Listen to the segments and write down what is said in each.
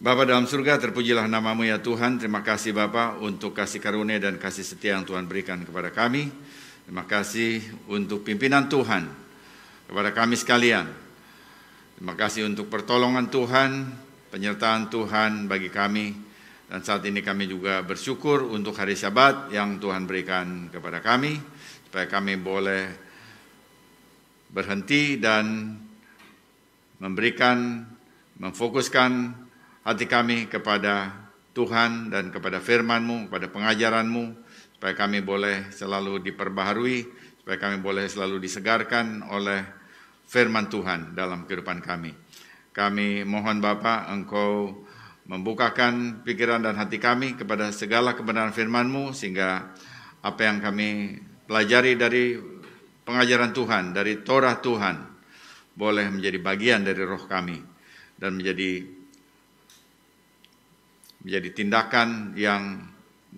Bapa dalam surga, terpujilah nama-Mu ya Tuhan. Terima kasih Bapa untuk kasih karunia dan kasih setia yang Tuhan berikan kepada kami. Terima kasih untuk pimpinan Tuhan kepada kami sekalian. Terima kasih untuk pertolongan Tuhan, penyertaan Tuhan bagi kami. Dan saat ini kami juga bersyukur untuk hari Sabat yang Tuhan berikan kepada kami, supaya kami boleh berhenti dan memfokuskan hati kami kepada Tuhan dan kepada firman-Mu, kepada pengajaran-Mu, supaya kami boleh selalu diperbaharui, supaya kami boleh selalu disegarkan oleh firman Tuhan dalam kehidupan kami. Kami mohon Bapa, Engkau membukakan pikiran dan hati kami kepada segala kebenaran firman-Mu, sehingga apa yang kami pelajari dari pengajaran Tuhan, dari Torah Tuhan, boleh menjadi bagian dari roh kami dan menjadi tindakan yang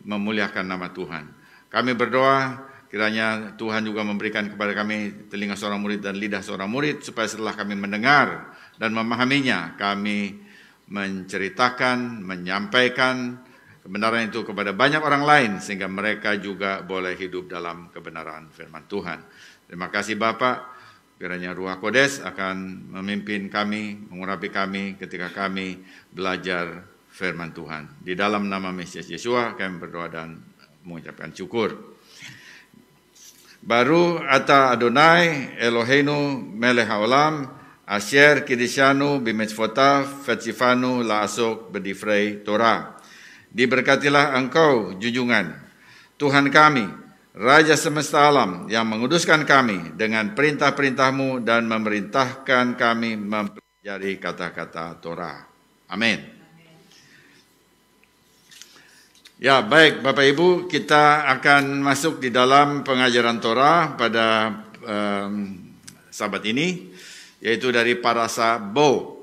memuliakan nama Tuhan. Kami berdoa kiranya Tuhan juga memberikan kepada kami telinga seorang murid dan lidah seorang murid, supaya setelah kami mendengar dan memahaminya, kami menceritakan, menyampaikan kebenaran itu kepada banyak orang lain, sehingga mereka juga boleh hidup dalam kebenaran firman Tuhan. Terima kasih Bapa, kiranya Ruach Kodes akan memimpin kami, mengurapi kami ketika kami belajar firman Tuhan. Di dalam nama Mesias Yeshua kami berdoa dan mengucapkan syukur. Baru ata Adonai Eloheinu melech haolam asher kidishanu bimitzvotav vetzifanu la'asok bedivrei Torah. Diberkatilah Engkau, junjungan Tuhan kami, Raja semesta alam, yang menguduskan kami dengan perintah-perintah-Mu dan memerintahkan kami mempelajari kata-kata Torah. Amin. Ya, baik Bapak Ibu, kita akan masuk di dalam pengajaran Torah pada Sabat ini, yaitu dari parasa Bo.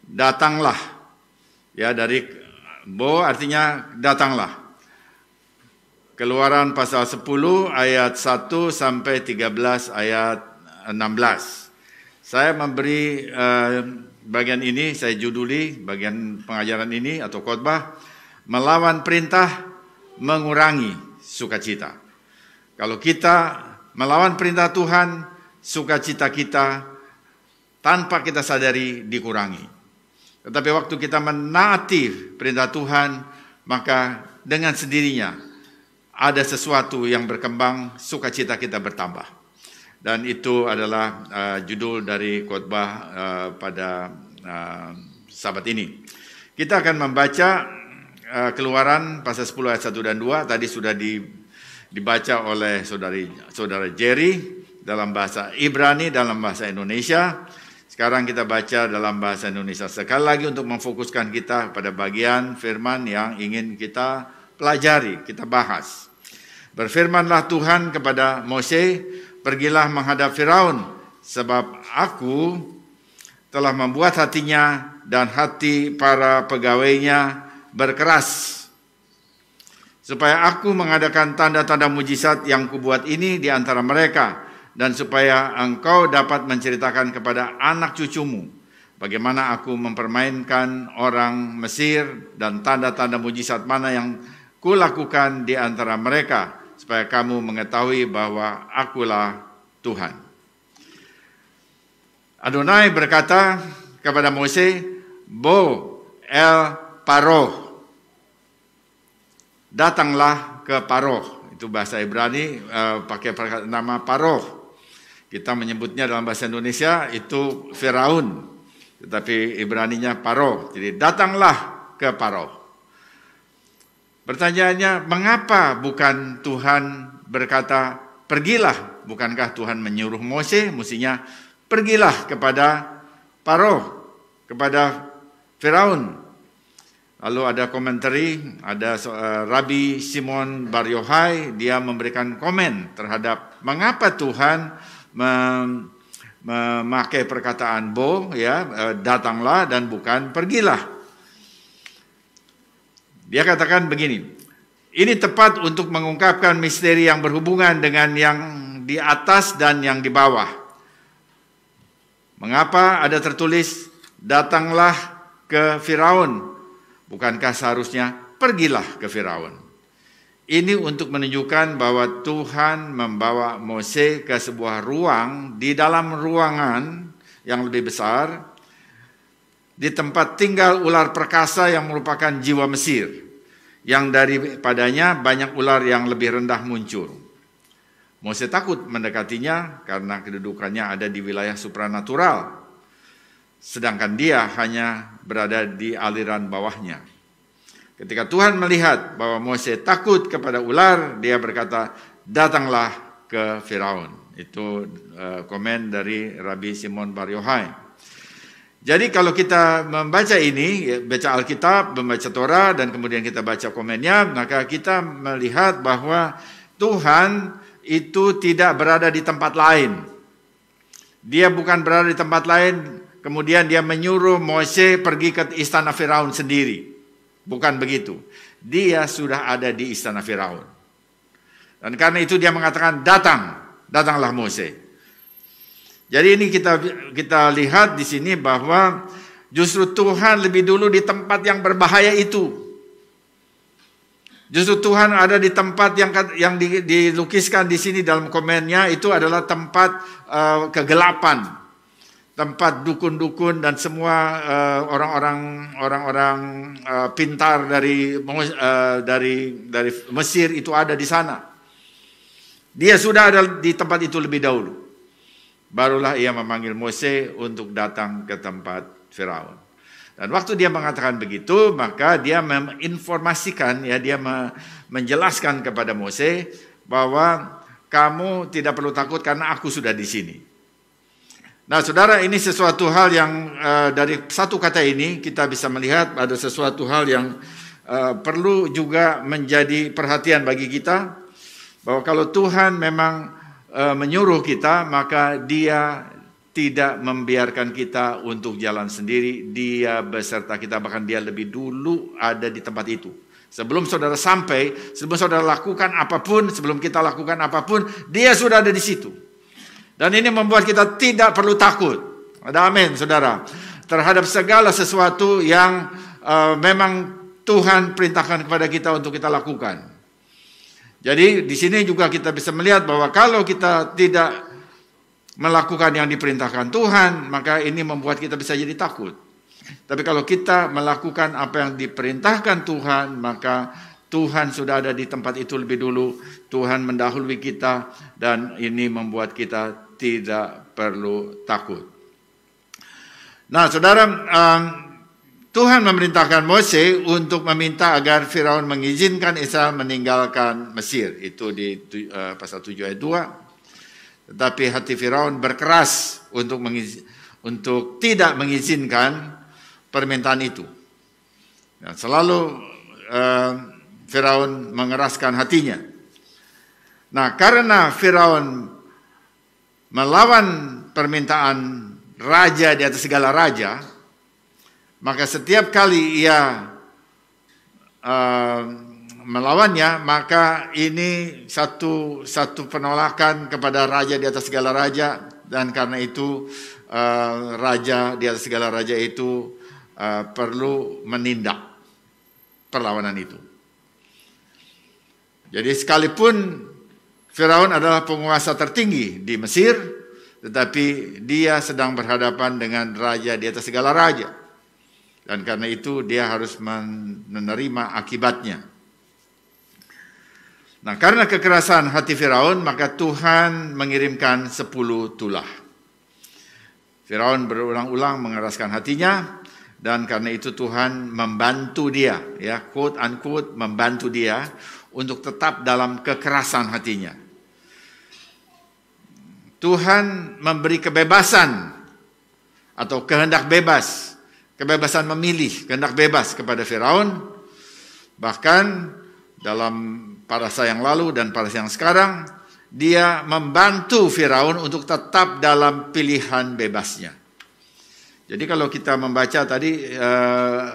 Datanglah. Ya, dari Bo artinya datanglah. Keluaran pasal 10 ayat 1 sampai 13 ayat 16. Saya memberi bagian ini, saya juduli bagian pengajaran ini atau khotbah, melawan perintah, mengurangi sukacita. Kalau kita melawan perintah Tuhan, sukacita kita tanpa kita sadari dikurangi. Tetapi waktu kita menaati perintah Tuhan, maka dengan sendirinya ada sesuatu yang berkembang, sukacita kita bertambah. Dan itu adalah judul dari khotbah pada Sabat ini. Kita akan membaca Keluaran pasal 10 ayat 1 dan 2 tadi sudah dibaca oleh saudara Jerry dalam bahasa Ibrani, dalam bahasa Indonesia. Sekarang kita baca dalam bahasa Indonesia sekali lagi untuk memfokuskan kita pada bagian firman yang ingin kita pelajari, kita bahas. Berfirmanlah Tuhan kepada Mose, pergilah menghadap Firaun, sebab aku telah membuat hatinya dan hati para pegawainya berkeras, supaya aku mengadakan tanda-tanda mujizat yang kubuat ini di antara mereka, dan supaya engkau dapat menceritakan kepada anak cucumu bagaimana aku mempermainkan orang Mesir dan tanda-tanda mujizat mana yang kulakukan di antara mereka, supaya kamu mengetahui bahwa akulah Tuhan. Adonai berkata kepada Mose, Bo el Paroh, datanglah ke Paroh. Itu bahasa Ibrani pakai nama Paroh. Kita menyebutnya dalam bahasa Indonesia itu Firaun, tetapi Ibraninya Paroh. Jadi datanglah ke Paroh. Pertanyaannya, mengapa bukan Tuhan berkata pergilah? Bukankah Tuhan menyuruh Mose, mestinya pergilah kepada Paroh, kepada Firaun. Lalu ada komentari, ada Rabbi Simon Bar Yochai, dia memberikan komen terhadap mengapa Tuhan memakai perkataan Bo, ya, datanglah dan bukan pergilah. Dia katakan begini, ini tepat untuk mengungkapkan misteri yang berhubungan dengan yang di atas dan yang di bawah. Mengapa ada tertulis datanglah ke Firaun. Bukankah seharusnya pergilah ke Firaun? Ini untuk menunjukkan bahwa Tuhan membawa Mose ke sebuah ruang, di dalam ruangan yang lebih besar, di tempat tinggal ular perkasa yang merupakan jiwa Mesir, yang daripadanya banyak ular yang lebih rendah muncul. Mose takut mendekatinya karena kedudukannya ada di wilayah supranatural, sedangkan dia hanya berada di aliran bawahnya. Ketika Tuhan melihat bahwa Mose takut kepada ular, dia berkata, datanglah ke Firaun. Itu komen dari Rabbi Simon Bar Yochai. Jadi kalau kita membaca ini, baca Alkitab, membaca Torah, dan kemudian kita baca komennya, maka kita melihat bahwa Tuhan itu tidak berada di tempat lain. Dia bukan berada di tempat lain, kemudian dia menyuruh Mose pergi ke istana Firaun sendiri. Bukan begitu. Dia sudah ada di istana Firaun. Dan karena itu dia mengatakan, datanglah Mose. Jadi ini kita lihat di sini bahwa justru Tuhan lebih dulu di tempat yang berbahaya itu. Justru Tuhan ada di tempat yang dilukiskan di sini dalam komennya, itu adalah tempat kegelapan. Tempat dukun-dukun dan semua orang-orang pintar dari Mesir itu ada di sana. Dia sudah ada di tempat itu lebih dahulu. Barulah ia memanggil Mose untuk datang ke tempat Firaun. Dan waktu dia mengatakan begitu, maka dia menginformasikan, dia menjelaskan kepada Mose bahwa kamu tidak perlu takut karena aku sudah di sini. Nah, saudara, ini sesuatu hal yang dari satu kata ini kita bisa melihat ada sesuatu hal yang perlu juga menjadi perhatian bagi kita, bahwa kalau Tuhan memang menyuruh kita, maka Dia tidak membiarkan kita untuk jalan sendiri. Dia beserta kita, bahkan Dia lebih dulu ada di tempat itu. Sebelum saudara sampai, sebelum saudara lakukan apapun, sebelum kita lakukan apapun, Dia sudah ada di situ. Dan ini membuat kita tidak perlu takut. Ada amin, saudara. Terhadap segala sesuatu yang memang Tuhan perintahkan kepada kita untuk kita lakukan. Jadi di sini juga kita bisa melihat bahwa kalau kita tidak melakukan yang diperintahkan Tuhan, maka ini membuat kita bisa jadi takut. Tapi kalau kita melakukan apa yang diperintahkan Tuhan, maka Tuhan sudah ada di tempat itu lebih dulu. Tuhan mendahului kita, dan ini membuat kita tidak perlu takut. Nah, saudara, Tuhan memerintahkan Mose untuk meminta agar Firaun mengizinkan Israel meninggalkan Mesir. Itu di pasal 7 ayat 2. Tetapi hati Firaun berkeras untuk tidak mengizinkan permintaan itu. Dan selalu Firaun mengeraskan hatinya. Nah, karena Firaun melawan permintaan raja di atas segala raja, maka setiap kali ia melawannya, maka ini satu penolakan kepada raja di atas segala raja, dan karena itu raja di atas segala raja itu perlu menindak perlawanan itu. Jadi sekalipun Firaun adalah penguasa tertinggi di Mesir, tetapi dia sedang berhadapan dengan raja di atas segala raja. Dan karena itu dia harus menerima akibatnya. Nah, karena kekerasan hati Firaun, maka Tuhan mengirimkan 10 tulah. Firaun berulang-ulang mengeraskan hatinya, dan karena itu Tuhan membantu dia, quote unquote membantu dia untuk tetap dalam kekerasan hatinya. Tuhan memberi kebebasan atau kehendak bebas, kebebasan memilih, kehendak bebas kepada Firaun. Bahkan dalam parasa yang lalu dan parasa yang sekarang, dia membantu Firaun untuk tetap dalam pilihan bebasnya. Jadi kalau kita membaca tadi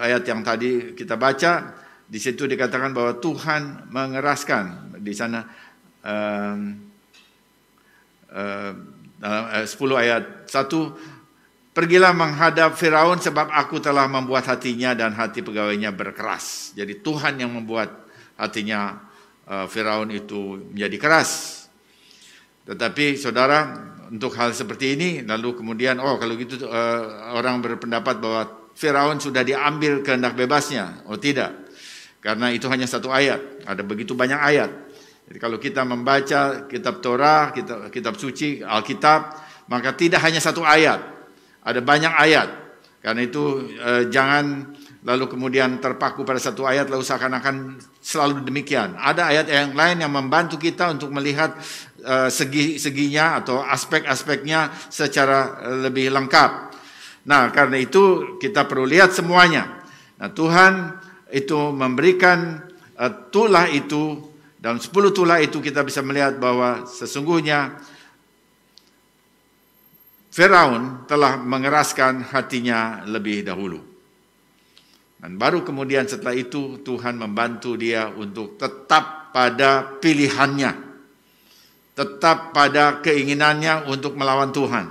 ayat yang tadi kita baca, di situ dikatakan bahwa Tuhan mengeraskan di sana. Dalam 10 ayat 1, pergilah menghadap Firaun sebab aku telah membuat hatinya dan hati pegawainya berkeras. Jadi Tuhan yang membuat hatinya Firaun itu menjadi keras. Tetapi saudara, untuk hal seperti ini, lalu kemudian, kalau gitu orang berpendapat bahwa Firaun sudah diambil kehendak bebasnya. Oh tidak, karena itu hanya satu ayat, ada begitu banyak ayat. Jadi kalau kita membaca kitab Torah, kitab suci, Alkitab, maka tidak hanya satu ayat, ada banyak ayat. Karena itu jangan lalu kemudian terpaku pada satu ayat lalu seakan-akan selalu demikian. Ada ayat yang lain yang membantu kita untuk melihat segi-seginya atau aspek-aspeknya secara lebih lengkap. Nah, karena itu kita perlu lihat semuanya. Nah, Tuhan itu memberikan tulah itu, dalam 10 tulah itu kita bisa melihat bahwa sesungguhnya Firaun telah mengeraskan hatinya lebih dahulu. Dan baru kemudian setelah itu Tuhan membantu dia untuk tetap pada pilihannya. Tetap pada keinginannya untuk melawan Tuhan.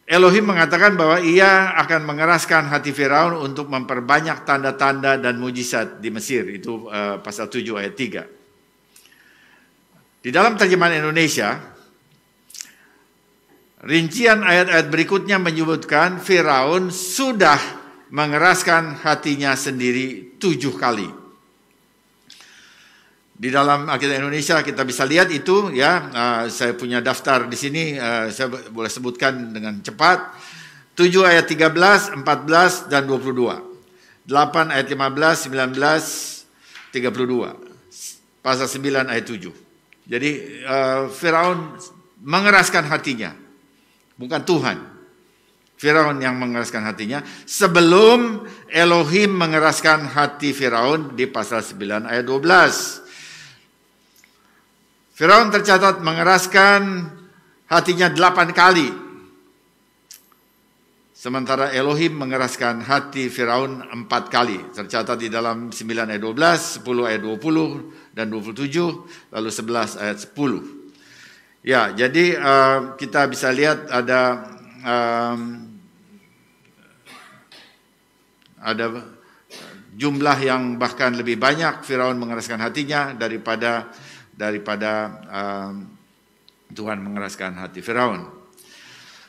Elohim mengatakan bahwa ia akan mengeraskan hati Firaun untuk memperbanyak tanda-tanda dan mujizat di Mesir. Itu pasal 7 ayat 3. Di dalam terjemahan Indonesia, rincian ayat-ayat berikutnya menyebutkan Firaun sudah mengeraskan hatinya sendiri 7 kali. Di dalam Alkitab Indonesia kita bisa lihat itu ya, saya punya daftar di sini, saya boleh sebutkan dengan cepat. 7 ayat 13, 14 dan 22. 8 ayat 15, 19, 32. Pasal 9 ayat 7. Jadi Firaun mengeraskan hatinya, bukan Tuhan. Firaun yang mengeraskan hatinya sebelum Elohim mengeraskan hati Firaun di pasal 9 ayat 12. Firaun tercatat mengeraskan hatinya 8 kali. Sementara Elohim mengeraskan hati Firaun 4 kali. Tercatat di dalam 9 ayat 12, 10 ayat 20 dan 27, lalu 11 ayat 10. Ya, jadi kita bisa lihat ada jumlah yang bahkan lebih banyak Firaun mengeraskan hatinya daripada Tuhan mengeraskan hati Firaun.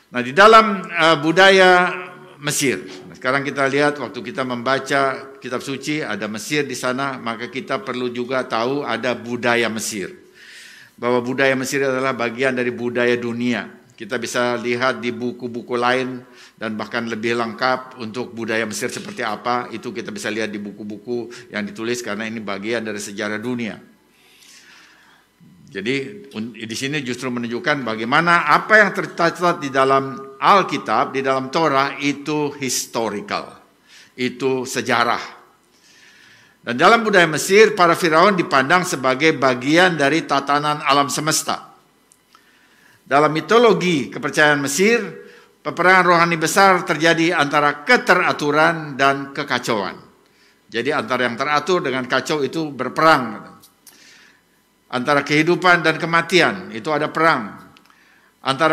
Nah, di dalam budaya Mesir, sekarang kita lihat waktu kita membaca kitab suci ada Mesir di sana, maka kita perlu juga tahu ada budaya Mesir. Bahwa budaya Mesir adalah bagian dari budaya dunia. Kita bisa lihat di buku-buku lain dan bahkan lebih lengkap untuk budaya Mesir seperti apa, itu kita bisa lihat di buku-buku yang ditulis karena ini bagian dari sejarah dunia. Jadi di sini justru menunjukkan bagaimana apa yang tercatat di dalam Alkitab, di dalam Torah itu historical, itu sejarah. Dan dalam budaya Mesir, para Firaun dipandang sebagai bagian dari tatanan alam semesta. Dalam mitologi kepercayaan Mesir, peperangan rohani besar terjadi antara keteraturan dan kekacauan. Jadi antara yang teratur dengan kacau itu berperang. Antara kehidupan dan kematian itu ada perang. Antara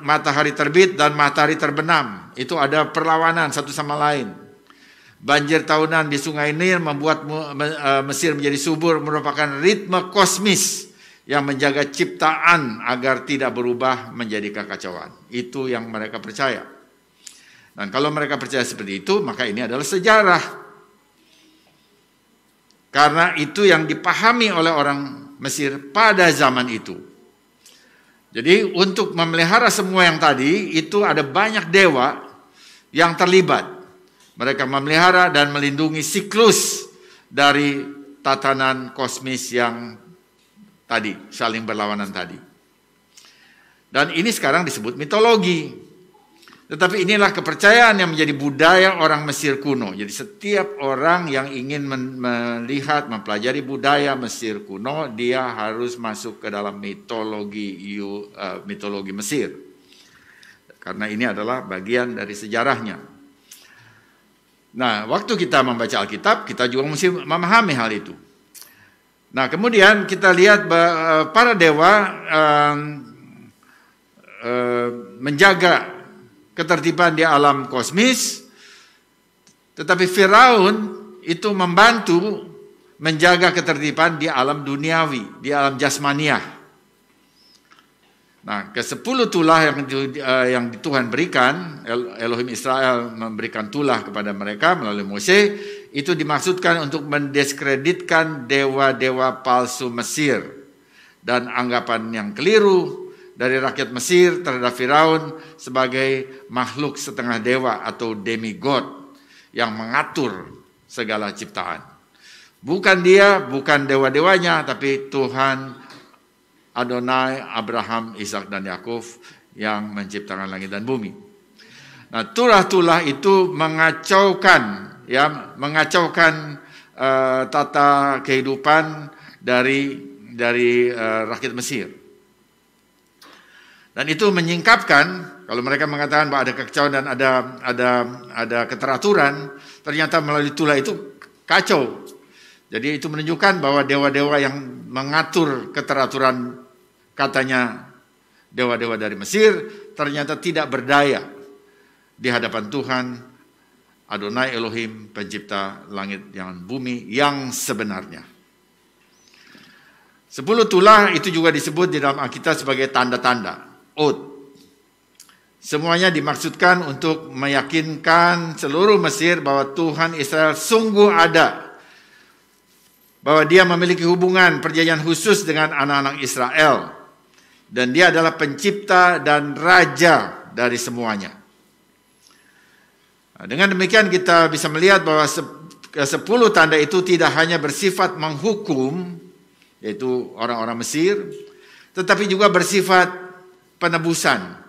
matahari terbit dan matahari terbenam itu ada perlawanan satu sama lain. Banjir tahunan di Sungai Nil membuat Mesir menjadi subur, merupakan ritme kosmis yang menjaga ciptaan agar tidak berubah menjadi kekacauan. Itu yang mereka percaya. Dan kalau mereka percaya seperti itu, maka ini adalah sejarah. Karena itu yang dipahami oleh orang Mesir pada zaman itu. Jadi untuk memelihara semua yang tadi, itu ada banyak dewa yang terlibat. Mereka memelihara dan melindungi siklus dari tatanan kosmis yang tadi, saling berlawanan tadi. Dan ini sekarang disebut mitologi. Tetapi inilah kepercayaan yang menjadi budaya orang Mesir kuno. Jadi setiap orang yang ingin melihat, mempelajari budaya Mesir kuno, dia harus masuk ke dalam mitologi Mesir. Karena ini adalah bagian dari sejarahnya. Nah, waktu kita membaca Alkitab, kita juga mesti memahami hal itu. Nah, kemudian kita lihat para dewa menjaga ketertiban di alam kosmis, tetapi Firaun itu membantu menjaga ketertiban di alam duniawi, di alam jasmaniah. Nah, ke-10 tulah yang Tuhan berikan, Elohim Israel memberikan tulah kepada mereka melalui Mose, itu dimaksudkan untuk mendiskreditkan dewa-dewa palsu Mesir dan anggapan yang keliru dari rakyat Mesir terhadap Firaun sebagai makhluk setengah dewa atau demigod yang mengatur segala ciptaan. Bukan dia, bukan dewa-dewanya, tapi Tuhan Adonai, Abraham, Ishak, dan Yakub yang menciptakan langit dan bumi. Nah, tulah-tulah itu mengacaukan tata kehidupan dari rakyat Mesir. Dan itu menyingkapkan, kalau mereka mengatakan bahwa ada kekacauan dan ada keteraturan, ternyata melalui tulah itu kacau. Jadi itu menunjukkan bahwa dewa-dewa yang mengatur keteraturan, katanya dewa-dewa dari Mesir, ternyata tidak berdaya di hadapan Tuhan Adonai Elohim, pencipta langit dan bumi yang sebenarnya. 10 tulah itu juga disebut di dalam Alkitab sebagai tanda-tanda, oath. Semuanya dimaksudkan untuk meyakinkan seluruh Mesir bahwa Tuhan Israel sungguh ada, bahwa dia memiliki hubungan perjanjian khusus dengan anak-anak Israel, dan dia adalah pencipta dan raja dari semuanya. Nah, dengan demikian kita bisa melihat bahwa 10 tanda itu tidak hanya bersifat menghukum, yaitu orang-orang Mesir, tetapi juga bersifat penebusan.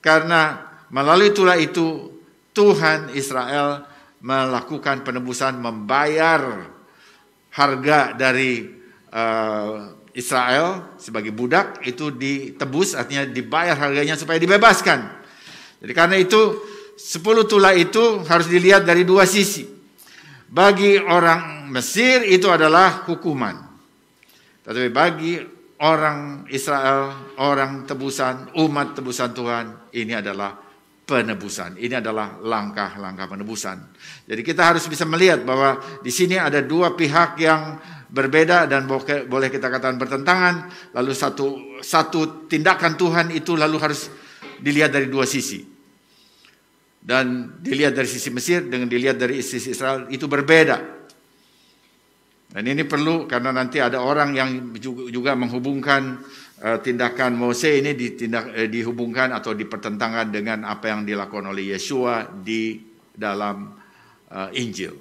Karena melalui tulah itu Tuhan Israel melakukan penebusan, membayar harga dari Israel sebagai budak, itu ditebus, artinya dibayar harganya supaya dibebaskan. Jadi karena itu 10 tulah itu harus dilihat dari dua sisi. Bagi orang Mesir itu adalah hukuman, tetapi bagi orang Israel, orang tebusan, umat tebusan Tuhan, ini adalah penebusan. Ini adalah langkah-langkah penebusan. Jadi kita harus bisa melihat bahwa di sini ada dua pihak yang berbeda dan boleh kita katakan bertentangan. Lalu satu tindakan Tuhan itu lalu harus dilihat dari dua sisi. Dan dilihat dari sisi Mesir dengan dilihat dari sisi Israel itu berbeda. Dan ini perlu karena nanti ada orang yang juga menghubungkan tindakan Mose ini dihubungkan atau dipertentangkan dengan apa yang dilakukan oleh Yeshua di dalam Injil.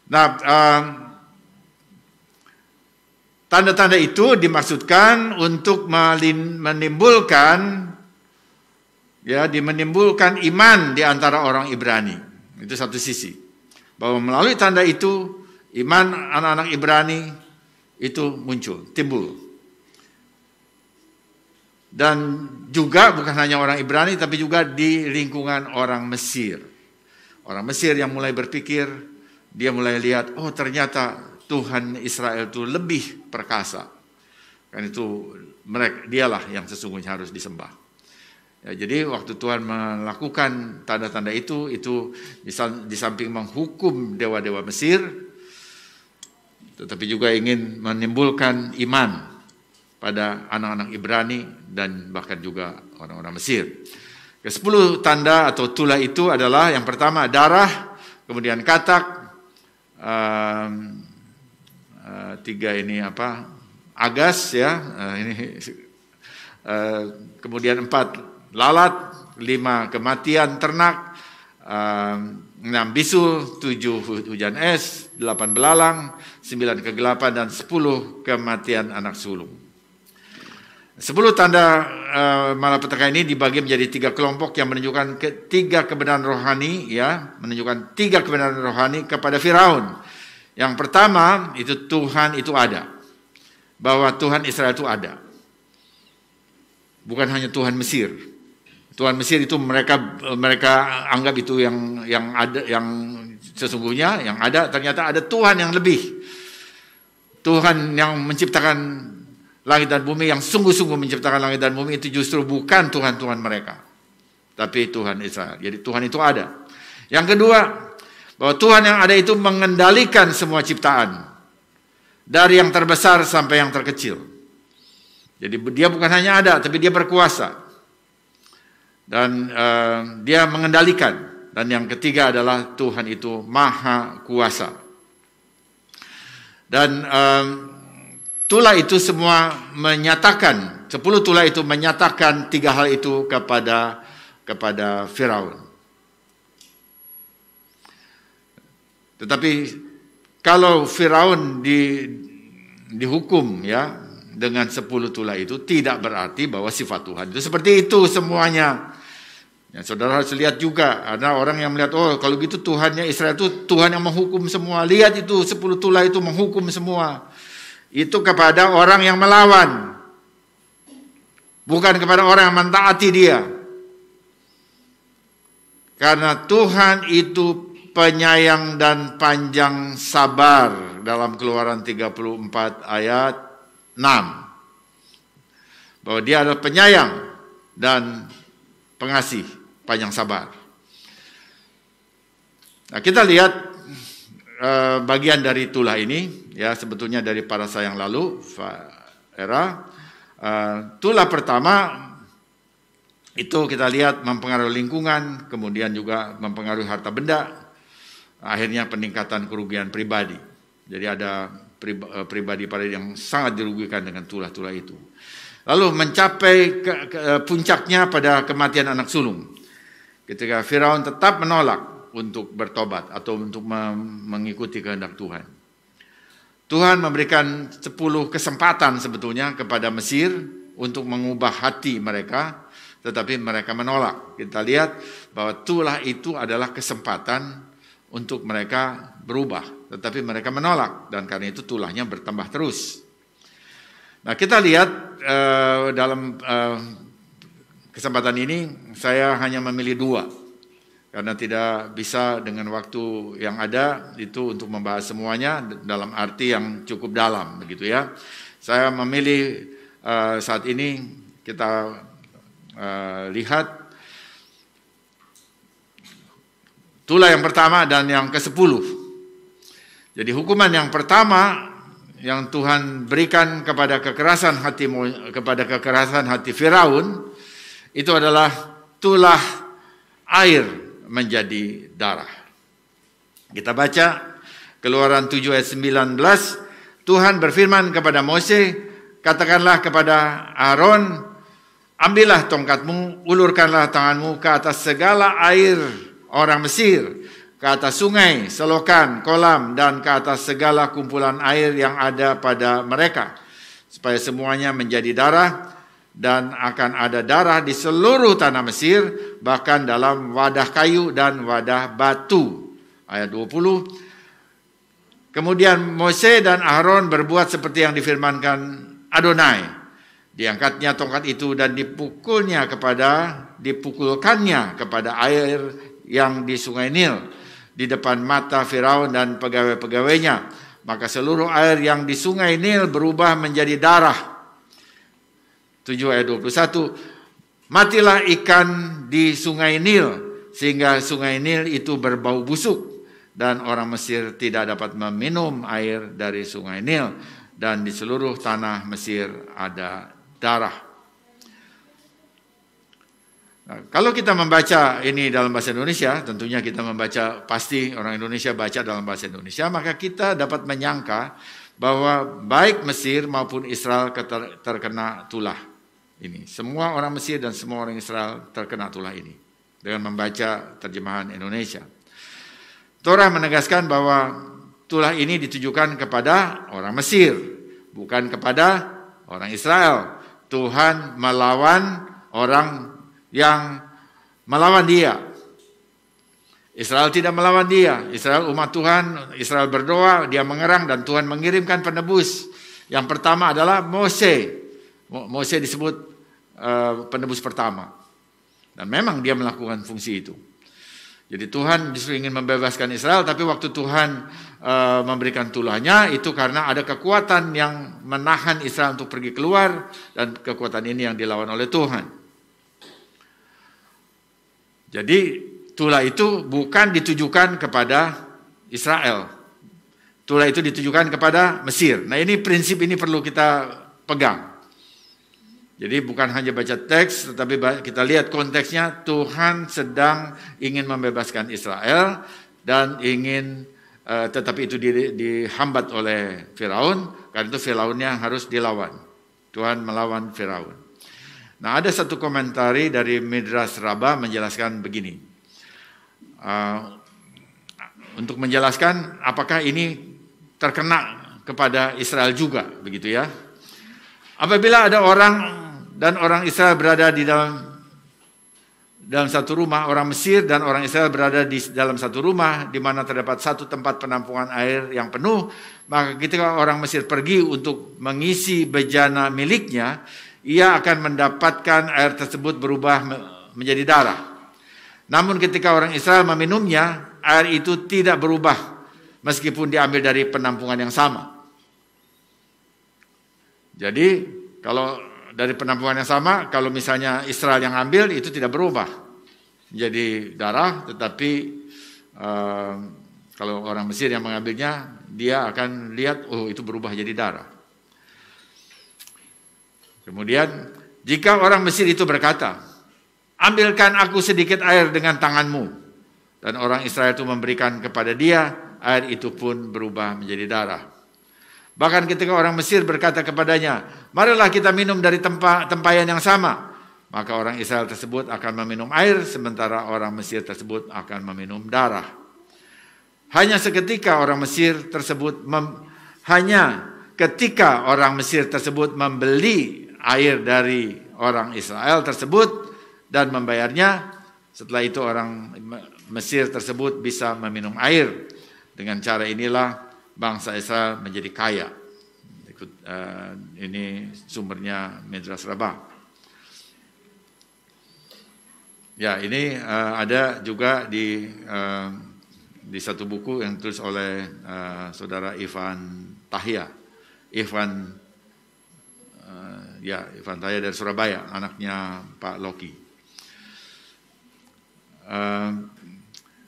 Nah, tanda-tanda itu dimaksudkan untuk menimbulkan iman di antara orang Ibrani. Itu satu sisi. Bahwa melalui tanda itu iman anak-anak Ibrani itu timbul. Dan juga bukan hanya orang Ibrani, tapi juga di lingkungan orang Mesir. Orang Mesir yang mulai berpikir, dia mulai lihat, oh ternyata Tuhan Israel itu lebih perkasa. Kan itu dialah yang sesungguhnya harus disembah. Ya, jadi waktu Tuhan melakukan tanda-tanda itu di samping menghukum dewa-dewa Mesir, tetapi juga ingin menimbulkan iman pada anak-anak Ibrani dan bahkan juga orang-orang Mesir. Ke-10 tanda atau tulah itu adalah yang pertama darah, kemudian katak, 3 ini agas ya, kemudian 4 lalat, 5 kematian ternak, 6 bisul, 7 hujan es, 8 belalang, 9 kegelapan, dan 10 kematian anak sulung. 10 tanda malapetaka ini dibagi menjadi 3 kelompok yang menunjukkan 3 kebenaran rohani, ya, menunjukkan 3 kebenaran rohani kepada Firaun. Yang pertama itu Tuhan itu ada, bahwa Tuhan Israel itu ada, bukan hanya Tuhan Mesir. Tuhan Mesir itu mereka anggap itu yang ada, yang sesungguhnya yang ada, ternyata ada Tuhan yang lebih, Tuhan yang menciptakan langit dan bumi, yang sungguh-sungguh menciptakan langit dan bumi itu justru bukan Tuhan-Tuhan mereka, tapi Tuhan Israel. Jadi Tuhan itu ada. Yang kedua, bahwa Tuhan yang ada itu mengendalikan semua ciptaan, dari yang terbesar sampai yang terkecil. Jadi dia bukan hanya ada, tapi dia berkuasa. Dan dia mengendalikan. Dan yang ketiga adalah Tuhan itu maha kuasa. Dan tulah itu semua menyatakan, 10 tulah itu menyatakan 3 hal itu kepada Firaun. Tetapi kalau Firaun dihukum ya dengan 10 tulah itu, tidak berarti bahwa sifat Tuhan itu seperti itu semuanya. Ya, saudara harus lihat juga, ada orang yang melihat, oh kalau gitu Tuhannya Israel itu Tuhan yang menghukum semua. Lihat itu 10 tulah itu menghukum semua. Itu kepada orang yang melawan, bukan kepada orang yang mentaati dia. Karena Tuhan itu penyayang dan panjang sabar, dalam Keluaran 34 ayat 6. Bahwa dia adalah penyayang dan pengasih, panjang sabar. Nah, kita lihat bagian dari tulah ini, ya sebetulnya dari parasa yang lalu, era. Tulah pertama itu kita lihat mempengaruhi lingkungan, kemudian juga mempengaruhi harta benda, akhirnya peningkatan kerugian pribadi. Jadi ada pribadi yang sangat dirugikan dengan tulah-tulah itu. Lalu mencapai puncaknya pada kematian anak sulung. Ketika Firaun tetap menolak untuk bertobat atau untuk mengikuti kehendak Tuhan. Tuhan memberikan 10 kesempatan sebetulnya kepada Mesir untuk mengubah hati mereka, tetapi mereka menolak. Kita lihat bahwa tulah itu adalah kesempatan untuk mereka berubah, tetapi mereka menolak, dan karena itu tulahnya bertambah terus. Nah, kita lihat dalam kesempatan ini saya hanya memilih 2 karena tidak bisa dengan waktu yang ada itu untuk membahas semuanya dalam arti yang cukup dalam, begitu ya. Saya memilih saat ini kita lihat tulah yang pertama dan yang ke-10. Jadi hukuman yang pertama yang Tuhan berikan kepada kekerasan hati Firaun itu adalah tulah air menjadi darah. Kita baca Keluaran 7 ayat 19, Tuhan berfirman kepada Mose, katakanlah kepada Aaron, ambillah tongkatmu, ulurkanlah tanganmu ke atas segala air orang Mesir, ke atas sungai, selokan, kolam, dan ke atas segala kumpulan air yang ada pada mereka, supaya semuanya menjadi darah, dan akan ada darah di seluruh tanah Mesir, bahkan dalam wadah kayu dan wadah batu. Ayat 20. Kemudian Mose dan Aaron berbuat seperti yang difirmankan Adonai. Diangkatnya tongkat itu dan dipukulkannya kepada air yang di sungai Nil, di depan mata Firaun dan pegawai-pegawainya. Maka seluruh air yang di sungai Nil berubah menjadi darah. 7 ayat 21. Matilah ikan di sungai Nil, sehingga sungai Nil itu berbau busuk, dan orang Mesir tidak dapat meminum air dari sungai Nil, dan di seluruh tanah Mesir ada darah. Nah, kalau kita membaca ini dalam bahasa Indonesia, tentunya kita membaca, pasti orang Indonesia baca dalam bahasa Indonesia, maka kita dapat menyangka bahwa baik Mesir maupun Israel terkena tulah ini. Semua orang Mesir dan semua orang Israel terkena tulah ini dengan membaca terjemahan Indonesia. Torah menegaskan bahwa tulah ini ditujukan kepada orang Mesir, bukan kepada orang Israel. Tuhan melawan orang yang melawan dia. Israel tidak melawan dia. Israel umat Tuhan, Israel berdoa, dia mengerang, dan Tuhan mengirimkan penebus. Yang pertama adalah Mose. Mose disebut penebus pertama. Dan memang dia melakukan fungsi itu. Jadi Tuhan justru ingin membebaskan Israel, tapi waktu Tuhan memberikan tulahnya itu karena ada kekuatan yang menahan Israel untuk pergi keluar, dan kekuatan ini yang dilawan oleh Tuhan. Jadi tulah itu bukan ditujukan kepada Israel. Tulah itu ditujukan kepada Mesir. Nah, ini prinsip ini perlu kita pegang. Jadi bukan hanya baca teks, tetapi kita lihat konteksnya. Tuhan sedang ingin membebaskan Israel dan ingin, tetapi itu dihambat oleh Firaun. Karena itu Firaunnya harus dilawan. Tuhan melawan Firaun. Nah, ada satu komentari dari Midrash Rabbah menjelaskan begini. Untuk menjelaskan apakah ini terkena kepada Israel juga, begitu ya. Apabila ada orang Israel berada di dalam satu rumah, orang Mesir dan orang Israel berada di dalam satu rumah di mana terdapat satu tempat penampungan air yang penuh, maka ketika orang Mesir pergi untuk mengisi bejana miliknya, ia akan mendapatkan air tersebut berubah menjadi darah. Namun ketika orang Israel meminumnya, air itu tidak berubah meskipun diambil dari penampungan yang sama. Jadi kalau dari penampungan yang sama, kalau misalnya Israel yang ambil, itu tidak berubah menjadi darah, tetapi kalau orang Mesir yang mengambilnya, dia akan lihat, oh itu berubah jadi darah. Kemudian, jika orang Mesir itu berkata, ambilkan aku sedikit air dengan tanganmu, dan orang Israel itu memberikan kepada dia, air itu pun berubah menjadi darah. Bahkan ketika orang Mesir berkata kepadanya, marilah kita minum dari tempayan yang sama, maka orang Israel tersebut akan meminum air, sementara orang Mesir tersebut akan meminum darah. Hanya ketika orang Mesir tersebut membeli air dari orang Israel tersebut dan membayarnya, setelah itu orang Mesir tersebut bisa meminum air. Dengan cara inilah bangsa Israel menjadi kaya. Ini sumbernya Midrash Rabbah. Ya, ini ada juga di satu buku yang ditulis oleh saudara Ivan Tahya. Ivan Tahya dari Surabaya, anaknya Pak Loki.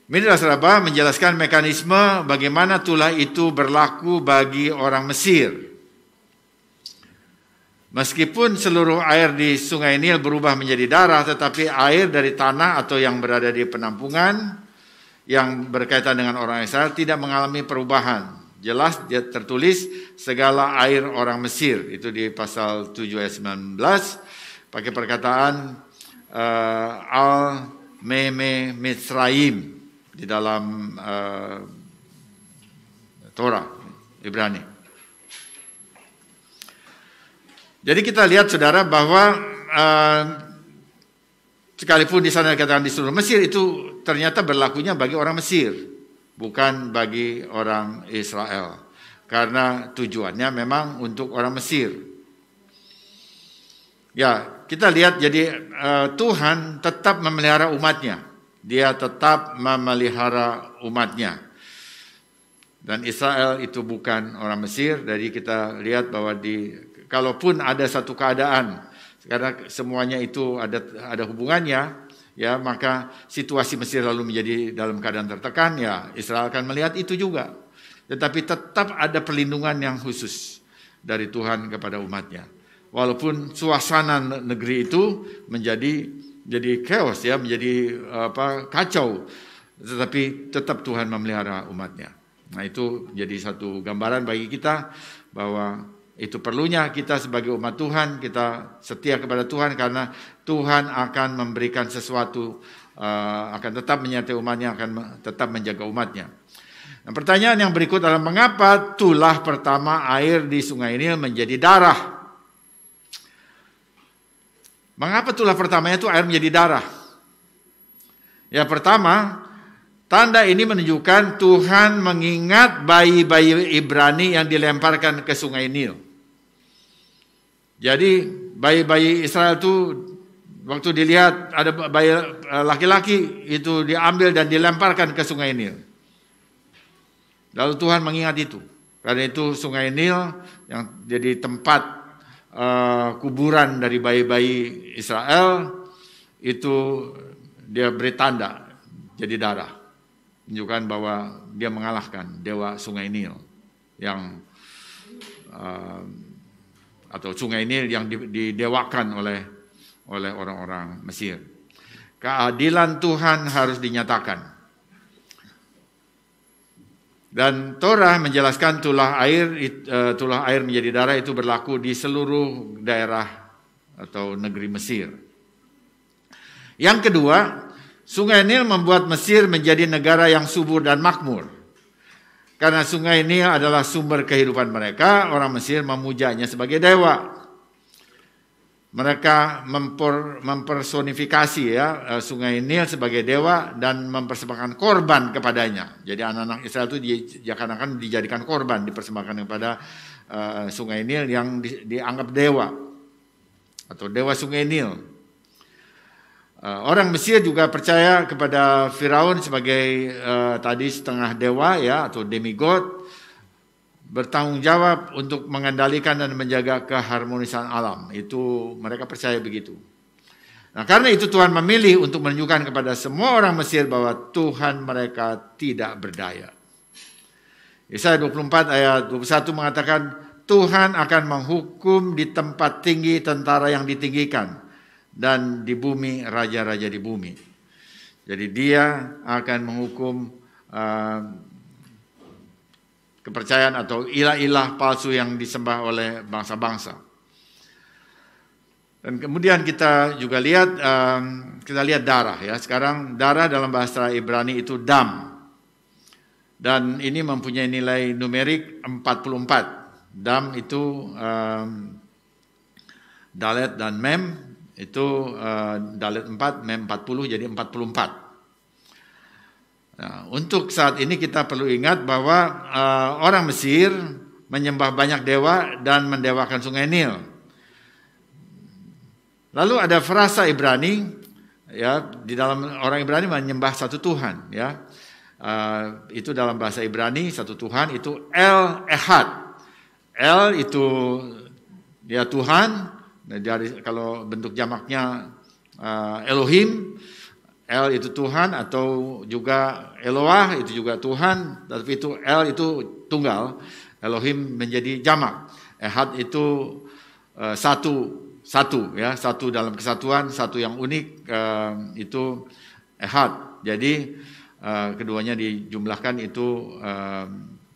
Midrash Rabbah menjelaskan mekanisme bagaimana tulah itu berlaku bagi orang Mesir. Meskipun seluruh air di sungai Nil berubah menjadi darah, tetapi air dari tanah atau yang berada di penampungan yang berkaitan dengan orang Israel tidak mengalami perubahan. Jelas dia tertulis segala air orang Mesir, itu di pasal 7 ayat 19, pakai perkataan al-meme Mitzrayim di dalam Torah Ibrani. Jadi kita lihat saudara bahwa sekalipun di sana dikatakan di seluruh Mesir, itu ternyata berlakunya bagi orang Mesir, bukan bagi orang Israel, karena tujuannya memang untuk orang Mesir. Ya, kita lihat jadi Tuhan tetap memelihara umatnya. Dia tetap memelihara umatnya. Dan Israel itu bukan orang Mesir. Jadi kita lihat bahwa kalaupun ada satu keadaan, karena semuanya itu ada hubungannya, ya, maka situasi Mesir lalu menjadi dalam keadaan tertekan, ya Israel akan melihat itu juga. Tetapi tetap ada perlindungan yang khusus dari Tuhan kepada umatnya. Walaupun suasana negeri itu menjadi chaos, ya, menjadi kacau, tetapi tetap Tuhan memelihara umatnya. Nah, itu jadi satu gambaran bagi kita bahwa itu perlunya kita sebagai umat Tuhan, kita setia kepada Tuhan karena Tuhan akan memberikan sesuatu, akan tetap menyertai umatnya, akan tetap menjaga umatnya. Nah, pertanyaan yang berikut adalah mengapa tulah pertama air di Sungai Nil menjadi darah? Mengapa tulah pertamanya itu air menjadi darah? Ya, pertama, tanda ini menunjukkan Tuhan mengingat bayi-bayi Ibrani yang dilemparkan ke Sungai Nil. Jadi bayi-bayi Israel itu waktu dilihat ada bayi laki-laki itu diambil dan dilemparkan ke Sungai Nil. Lalu Tuhan mengingat itu. Karena itu Sungai Nil yang jadi tempat kuburan dari bayi-bayi Israel, itu dia beri tanda jadi darah. Menunjukkan bahwa dia mengalahkan dewa Sungai Nil yang atau Sungai Nil yang didewakan oleh orang-orang Mesir. Keadilan Tuhan harus dinyatakan. Dan Torah menjelaskan tulah air menjadi darah itu berlaku di seluruh daerah atau negeri Mesir. Yang kedua, Sungai Nil membuat Mesir menjadi negara yang subur dan makmur. Karena Sungai Nil adalah sumber kehidupan mereka, orang Mesir memujanya sebagai dewa. Mereka mempersonifikasi Sungai Nil sebagai dewa dan mempersembahkan korban kepadanya. Jadi anak-anak Israel itu akan dijadikan korban, dipersembahkan kepada Sungai Nil yang dianggap dewa atau dewa Sungai Nil. Orang Mesir juga percaya kepada Firaun sebagai tadi setengah dewa atau demigod, bertanggung jawab untuk mengendalikan dan menjaga keharmonisan alam. Itu mereka percaya begitu. Nah, karena itu Tuhan memilih untuk menunjukkan kepada semua orang Mesir bahwa Tuhan mereka tidak berdaya. Yesaya 24 ayat 21 mengatakan, Tuhan akan menghukum di tempat tinggi tentara yang ditinggikan dan di bumi raja-raja di bumi. Jadi dia akan menghukum kepercayaan atau ilah-ilah palsu yang disembah oleh bangsa-bangsa. Dan kemudian kita juga lihat darah Sekarang darah dalam bahasa Ibrani itu dam. Dan ini mempunyai nilai numerik 44. Dam itu dalet dan mem itu dalet 4, mem 40 jadi 44. Nah, untuk saat ini kita perlu ingat bahwa orang Mesir menyembah banyak dewa dan mendewakan Sungai Nil. Lalu ada frasa Ibrani, di dalam orang Ibrani menyembah satu Tuhan, itu dalam bahasa Ibrani satu Tuhan itu El Ehad. El itu Tuhan, dari kalau bentuk jamaknya Elohim. El itu Tuhan atau juga Eloah itu juga Tuhan, tapi itu El itu tunggal, Elohim menjadi jamak. Ehad itu satu dalam kesatuan, satu yang unik, itu Ehad. Jadi keduanya dijumlahkan itu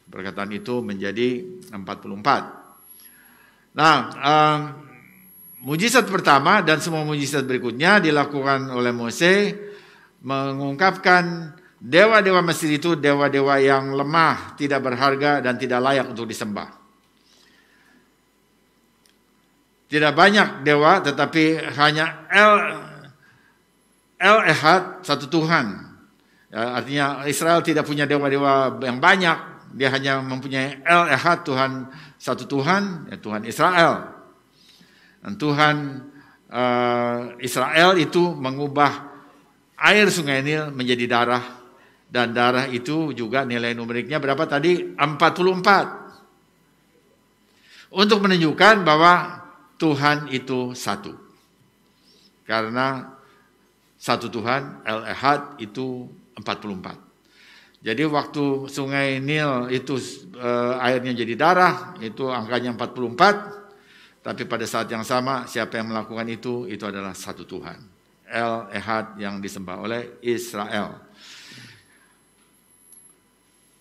perkataan itu menjadi 44. Nah, mujizat pertama dan semua mujizat berikutnya dilakukan oleh Mose mengungkapkan dewa-dewa Mesir itu dewa-dewa yang lemah, tidak berharga dan tidak layak untuk disembah. Tidak banyak dewa, tetapi hanya El Ehad, satu Tuhan. Artinya Israel tidak punya dewa-dewa yang banyak, dia hanya mempunyai El Ehad, Tuhan, satu Tuhan, Tuhan Israel. Dan Tuhan Israel itu mengubah air Sungai Nil menjadi darah, dan darah itu juga nilai numeriknya berapa tadi? 44. Untuk menunjukkan bahwa Tuhan itu satu. Karena satu Tuhan, El Ehad itu 44. Jadi waktu Sungai Nil itu airnya jadi darah, itu angkanya 44. Tapi pada saat yang sama, siapa yang melakukan itu adalah satu Tuhan. El Ehad yang disembah oleh Israel.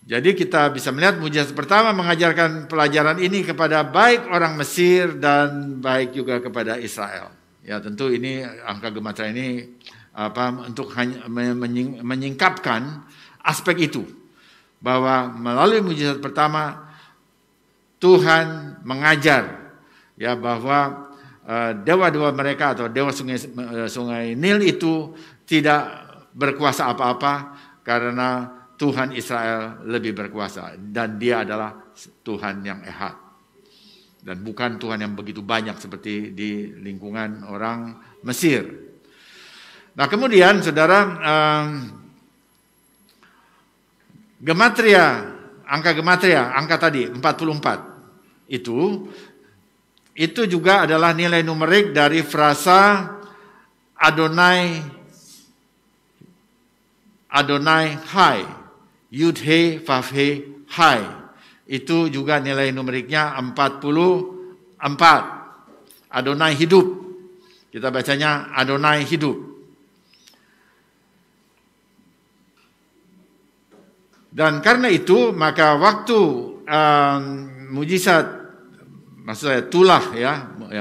Jadi kita bisa melihat mujizat pertama mengajarkan pelajaran ini kepada baik orang Mesir dan baik juga kepada Israel. Ya tentu ini angka gematria ini untuk menyingkapkan aspek itu, bahwa melalui mujizat pertama Tuhan mengajar bahwa dewa-dewa mereka atau dewa sungai Nil itu tidak berkuasa apa-apa karena Tuhan Israel lebih berkuasa, dan dia adalah Tuhan yang Ehad dan bukan Tuhan yang begitu banyak seperti di lingkungan orang Mesir. Nah kemudian saudara, gematria, angka tadi 44 itu juga adalah nilai numerik dari frasa Adonai Hai, Yud He Vav He Hai. Itu juga nilai numeriknya 44. Adonai hidup. Kita bacanya Adonai hidup. Dan karena itu maka waktu mujizat, maksud saya tulah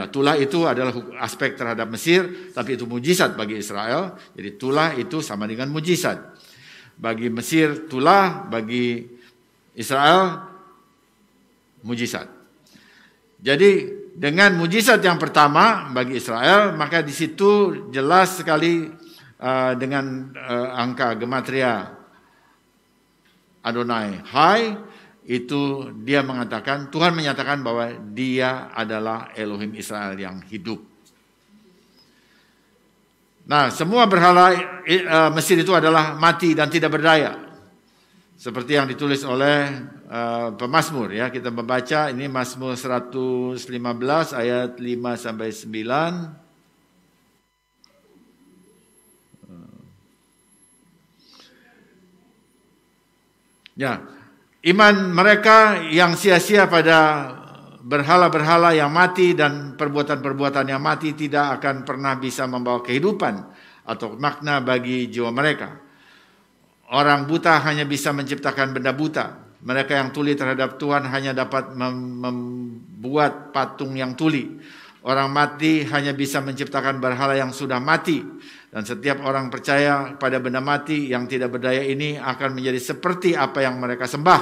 tulah itu adalah aspek terhadap Mesir, tapi itu mujizat bagi Israel. Jadi tulah itu sama dengan mujizat. Bagi Mesir tulah, bagi Israel mujizat. Jadi dengan mujizat yang pertama bagi Israel, maka di situ jelas sekali dengan angka gematria Adonai Hai, itu dia mengatakan, Tuhan menyatakan bahwa dia adalah Elohim Israel yang hidup. Nah, semua berhala Mesir itu adalah mati dan tidak berdaya. Seperti yang ditulis oleh pemazmur ya. Kita membaca ini Mazmur 115 ayat 5 sampai 9. Ya, iman mereka yang sia-sia pada berhala-berhala yang mati dan perbuatan-perbuatan yang mati tidak akan pernah bisa membawa kehidupan atau makna bagi jiwa mereka. Orang buta hanya bisa menciptakan benda buta. Mereka yang tuli terhadap Tuhan hanya dapat membuat patung yang tuli. Orang mati hanya bisa menciptakan berhala yang sudah mati. Dan setiap orang percaya pada benda mati yang tidak berdaya ini akan menjadi seperti apa yang mereka sembah,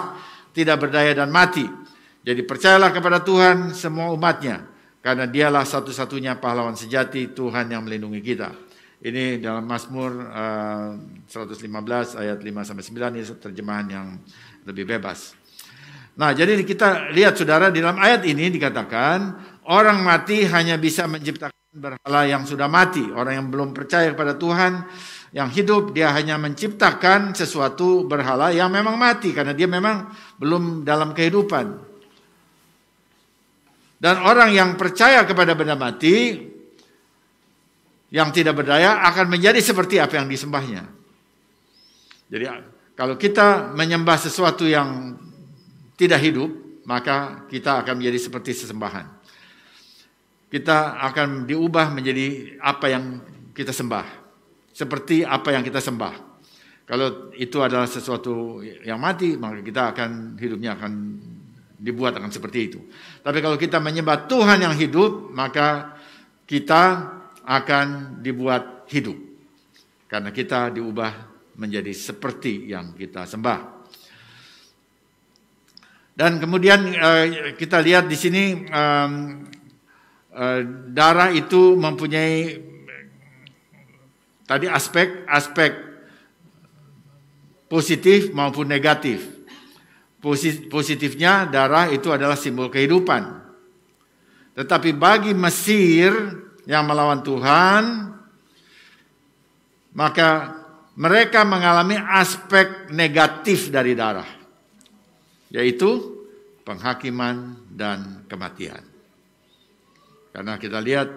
tidak berdaya dan mati. Jadi percayalah kepada Tuhan semua umatnya, karena dialah satu-satunya pahlawan sejati, Tuhan yang melindungi kita. Ini dalam Mazmur 115 ayat 5-9, ini terjemahan yang lebih bebas. Nah, jadi kita lihat saudara, di dalam ayat ini dikatakan, orang mati hanya bisa menciptakan berhala yang sudah mati. Orang yang belum percaya kepada Tuhan yang hidup, dia hanya menciptakan sesuatu berhala yang memang mati, karena dia memang belum dalam kehidupan. Dan orang yang percaya kepada benda mati, yang tidak berdaya, akan menjadi seperti apa yang disembahnya. Jadi kalau kita menyembah sesuatu yang tidak hidup, maka kita akan menjadi seperti sesembahan. Kita akan diubah menjadi apa yang kita sembah. Seperti apa yang kita sembah. Kalau itu adalah sesuatu yang mati, maka kita akan, hidupnya akan dibuat akan seperti itu. Tapi kalau kita menyembah Tuhan yang hidup, maka kita akan dibuat hidup. Karena kita diubah menjadi seperti yang kita sembah. Dan kemudian kita lihat di sini darah itu mempunyai tadi aspek positif maupun negatif. Positifnya darah itu adalah simbol kehidupan. Tetapi bagi Mesir yang melawan Tuhan, maka mereka mengalami aspek negatif dari darah, yaitu penghakiman dan kematian. Karena kita lihat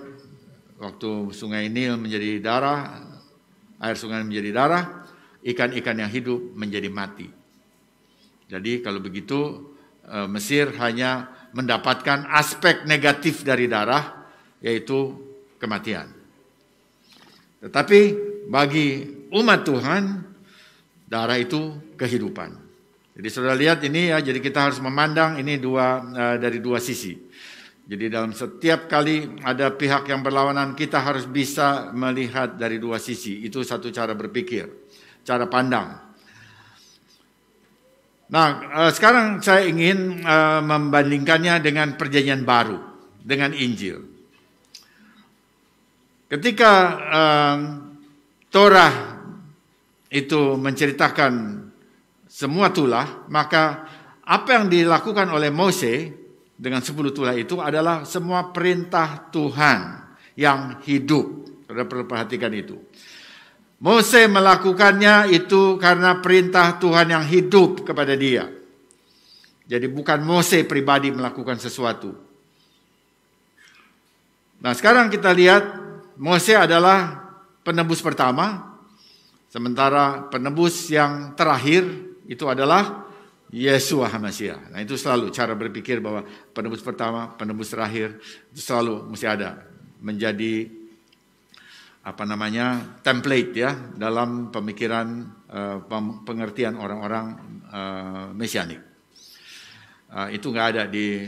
waktu sungai Nil menjadi darah, air sungai menjadi darah, ikan-ikan yang hidup menjadi mati. Jadi kalau begitu Mesir hanya mendapatkan aspek negatif dari darah, yaitu kematian. Tetapi bagi umat Tuhan, darah itu kehidupan. Jadi saudara lihat ini ya, jadi kita harus memandang ini dari dua sisi. Jadi dalam setiap kali ada pihak yang berlawanan, kita harus bisa melihat dari dua sisi. Itu satu cara berpikir, cara pandang. Nah, sekarang saya ingin membandingkannya dengan Perjanjian Baru, dengan Injil. Ketika Torah itu menceritakan semua tulah, maka apa yang dilakukan oleh Mose dengan 10 tulah itu adalah semua perintah Tuhan yang hidup. Saudara perlu perhatikan itu. Mose melakukannya itu karena perintah Tuhan yang hidup kepada dia. Jadi bukan Mose pribadi melakukan sesuatu. Nah, sekarang kita lihat Mose adalah penebus pertama, sementara penebus yang terakhir itu adalah Yeshua HaMashiach. Nah, itu selalu cara berpikir bahwa penebus pertama, penebus terakhir itu selalu mesti ada, menjadi template ya dalam pemikiran pengertian orang-orang Mesianik. Itu nggak ada di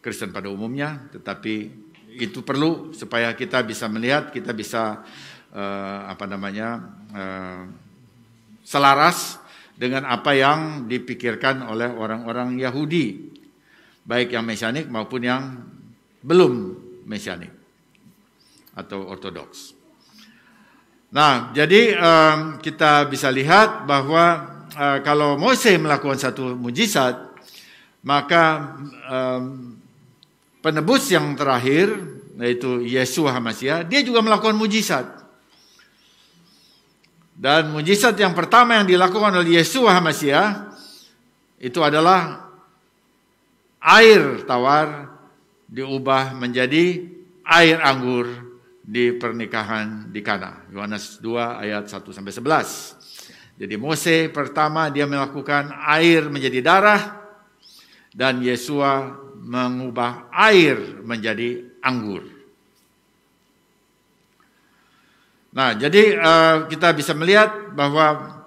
Kristen pada umumnya, tetapi itu perlu supaya kita bisa melihat, kita bisa selaras dengan apa yang dipikirkan oleh orang-orang Yahudi, baik yang Mesianik maupun yang belum Mesianik atau Ortodoks. Nah, jadi kita bisa lihat bahwa kalau Mose melakukan satu mujizat, maka penebus yang terakhir, yaitu Yeshua HaMashiach, dia juga melakukan mujizat. Dan mujizat yang pertama yang dilakukan oleh Yeshua HaMashiach itu adalah air tawar diubah menjadi air anggur di pernikahan di Kana. Yohanes 2 ayat 1-11. Jadi Mose pertama dia melakukan air menjadi darah, dan Yeshua mengubah air menjadi anggur. Nah, jadi kita bisa melihat bahwa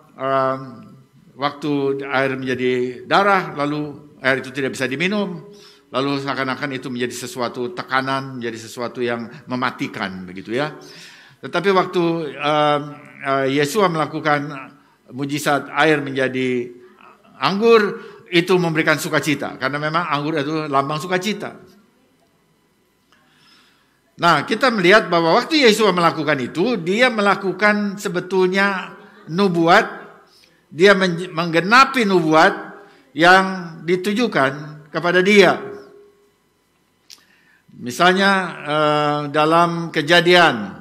waktu air menjadi darah, lalu air itu tidak bisa diminum, lalu seakan-akan itu menjadi sesuatu tekanan, menjadi sesuatu yang mematikan, begitu ya. Tetapi waktu Yeshua melakukan mujizat air menjadi anggur, itu memberikan sukacita, karena memang anggur itu lambang sukacita. Nah, kita melihat bahwa waktu Yesus melakukan itu, dia melakukan sebetulnya nubuat, dia menggenapi nubuat yang ditujukan kepada dia. Misalnya dalam Kejadian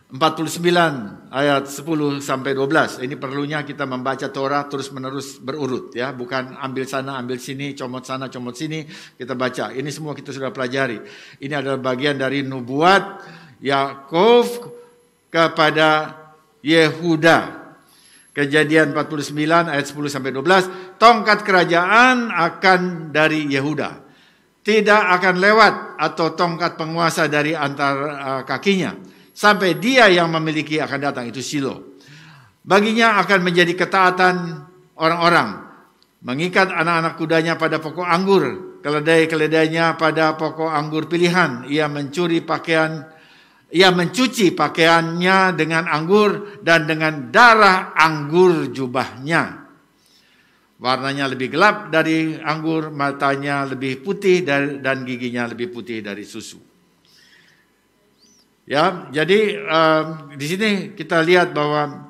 49 ayat 10-12. Ini perlunya kita membaca Torah terus-menerus berurut ya, bukan ambil sana, ambil sini, comot sana, comot sini, kita baca. Ini semua kita sudah pelajari. Ini adalah bagian dari nubuat Yakov kepada Yehuda. Kejadian 49 ayat 10-12, tongkat kerajaan akan dari Yehuda. Tidak akan lewat atau tongkat penguasa dari antara kakinya. Sampai dia yang memiliki akan datang, itu Silo. Baginya akan menjadi ketaatan orang-orang. Mengikat anak-anak kudanya pada pokok anggur, keledai-keledainya pada pokok anggur pilihan. Ia mencuci pakaiannya dengan anggur dan dengan darah anggur jubahnya. Warnanya lebih gelap dari anggur, matanya lebih putih dan giginya lebih putih dari susu. Ya, jadi di sini kita lihat bahwa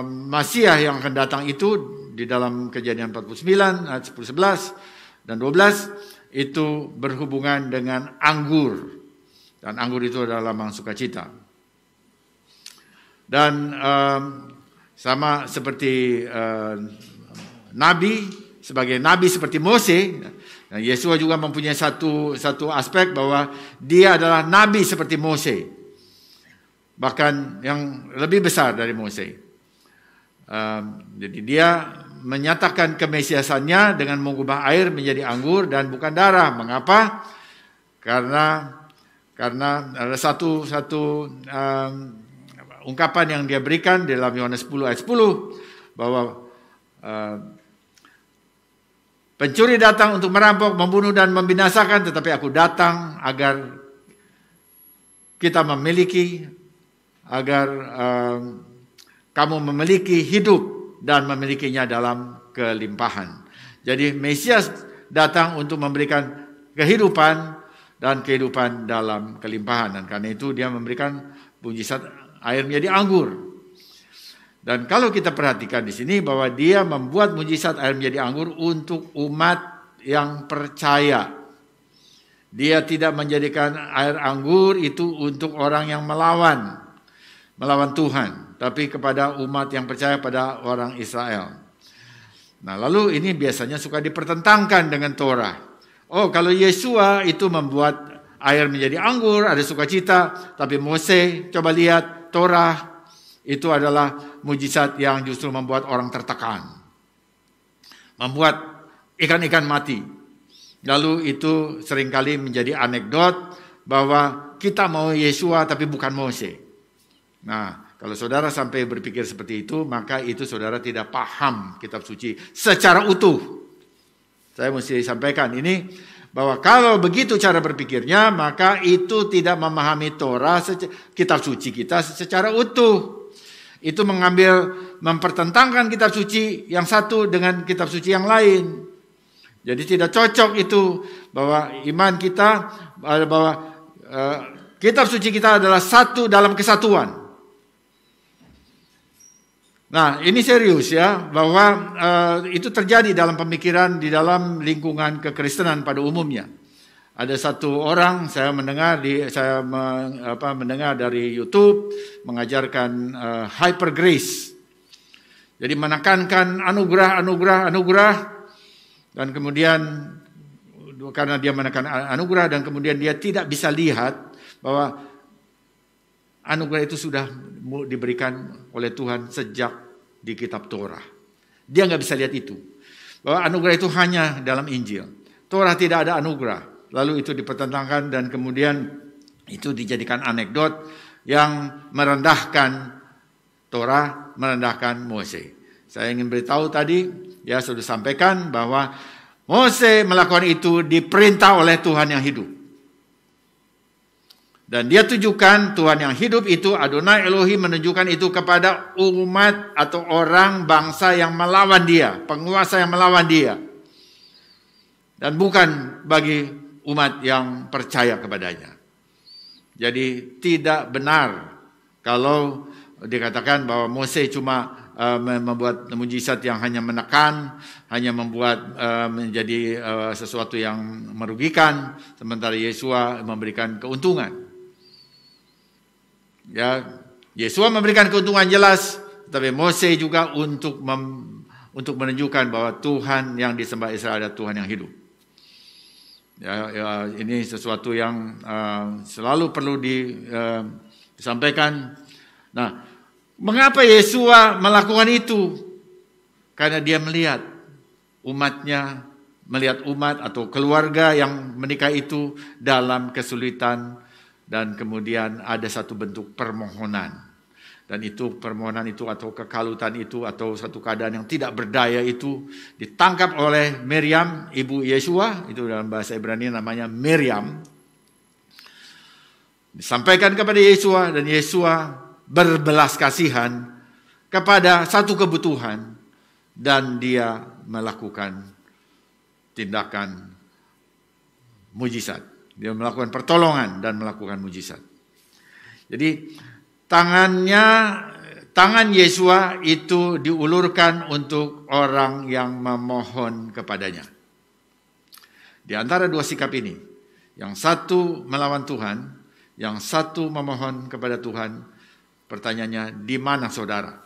Masiah yang akan datang itu di dalam Kejadian 49 ayat 10-11 dan 12 itu berhubungan dengan anggur, dan anggur itu adalah lambang sukacita. Dan sama seperti nabi, sebagai nabi seperti Mose, Yesus juga mempunyai satu aspek bahwa dia adalah nabi seperti Mose, bahkan yang lebih besar dari Mose. Jadi dia menyatakan kemesiasannya dengan mengubah air menjadi anggur dan bukan darah. Mengapa? Karena ada satu ungkapan yang dia berikan dalam Yohanes 10 ayat 10 bahwa pencuri datang untuk merampok, membunuh dan membinasakan, tetapi aku datang agar kita memiliki, agar kamu memiliki hidup dan memilikinya dalam kelimpahan. Jadi Mesias datang untuk memberikan kehidupan dan kehidupan dalam kelimpahan. Dan karena itu dia memberikan mujizat air menjadi anggur. Dan kalau kita perhatikan di sini bahwa dia membuat mujizat air menjadi anggur untuk umat yang percaya. Dia tidak menjadikan air anggur itu untuk orang yang melawan Tuhan. tapi kepada umat yang percaya pada orang Israel. Nah, lalu ini biasanya suka dipertentangkan dengan Torah. Oh, kalau Yesua itu membuat air menjadi anggur, ada sukacita, tapi Mose, coba lihat Torah itu adalah mujizat yang justru membuat orang tertekan, membuat ikan-ikan mati. Lalu itu seringkali menjadi anekdot bahwa kita mau Yesua tapi bukan Mose. Nah, kalau saudara sampai berpikir seperti itu, maka itu saudara tidak paham kitab suci secara utuh. Saya mesti sampaikan ini, bahwa kalau begitu cara berpikirnya, maka itu tidak memahami Torah, kitab suci kita secara utuh. Itu mempertentangkan kitab suci yang satu dengan kitab suci yang lain. Jadi tidak cocok itu, bahwa iman kita, bahwa kitab suci kita adalah satu dalam kesatuan. Nah, ini serius ya, bahwa itu terjadi dalam pemikiran di dalam lingkungan kekristenan pada umumnya. Ada satu orang saya mendengar dari YouTube mengajarkan hyper grace. Jadi menekankan anugerah, dan kemudian karena dia menekan anugerah dan kemudian dia tidak bisa lihat bahwa anugerah itu sudah diberikan oleh Tuhan sejak di kitab Torah. Dia nggak bisa lihat itu. Bahwa anugerah itu hanya dalam Injil. Torah tidak ada anugerah. Lalu itu dipertentangkan dan kemudian itu dijadikan anekdot yang merendahkan Torah, merendahkan Mose. Saya ingin beritahu tadi, ya sudah sampaikan bahwa Mose melakukan itu diperintah oleh Tuhan yang hidup. Dan dia tujukan Tuhan yang hidup itu, Adonai Elohim menunjukkan itu kepada umat atau orang bangsa yang melawan dia, penguasa yang melawan dia. Dan bukan bagi umat yang percaya kepadanya. Jadi tidak benar kalau dikatakan bahwa Mose cuma membuat mujizat yang hanya menekan, hanya membuat menjadi sesuatu yang merugikan, sementara Yesua memberikan keuntungan. Ya, Yesua memberikan keuntungan jelas, tapi Mose juga untuk menunjukkan bahwa Tuhan yang disembah Israel adalah Tuhan yang hidup. Ya, ini sesuatu yang selalu perlu disampaikan. Nah, mengapa Yesua melakukan itu? Karena dia melihat umatnya, melihat umat atau keluarga yang menikah itu dalam kesulitan. Dan kemudian ada satu bentuk permohonan. Dan itu permohonan itu atau kekalutan itu atau satu keadaan yang tidak berdaya itu ditangkap oleh Miriam, ibu Yesua. Itu dalam bahasa Ibrani namanya Miriam. Disampaikan kepada Yesua dan Yesua berbelas kasihan kepada satu kebutuhan. Dan dia melakukan tindakan mujizat. Dia melakukan pertolongan dan melakukan mujizat. Jadi tangan Yesua itu diulurkan untuk orang yang memohon kepadanya. Di antara dua sikap ini, yang satu melawan Tuhan, yang satu memohon kepada Tuhan, pertanyaannya di mana saudara?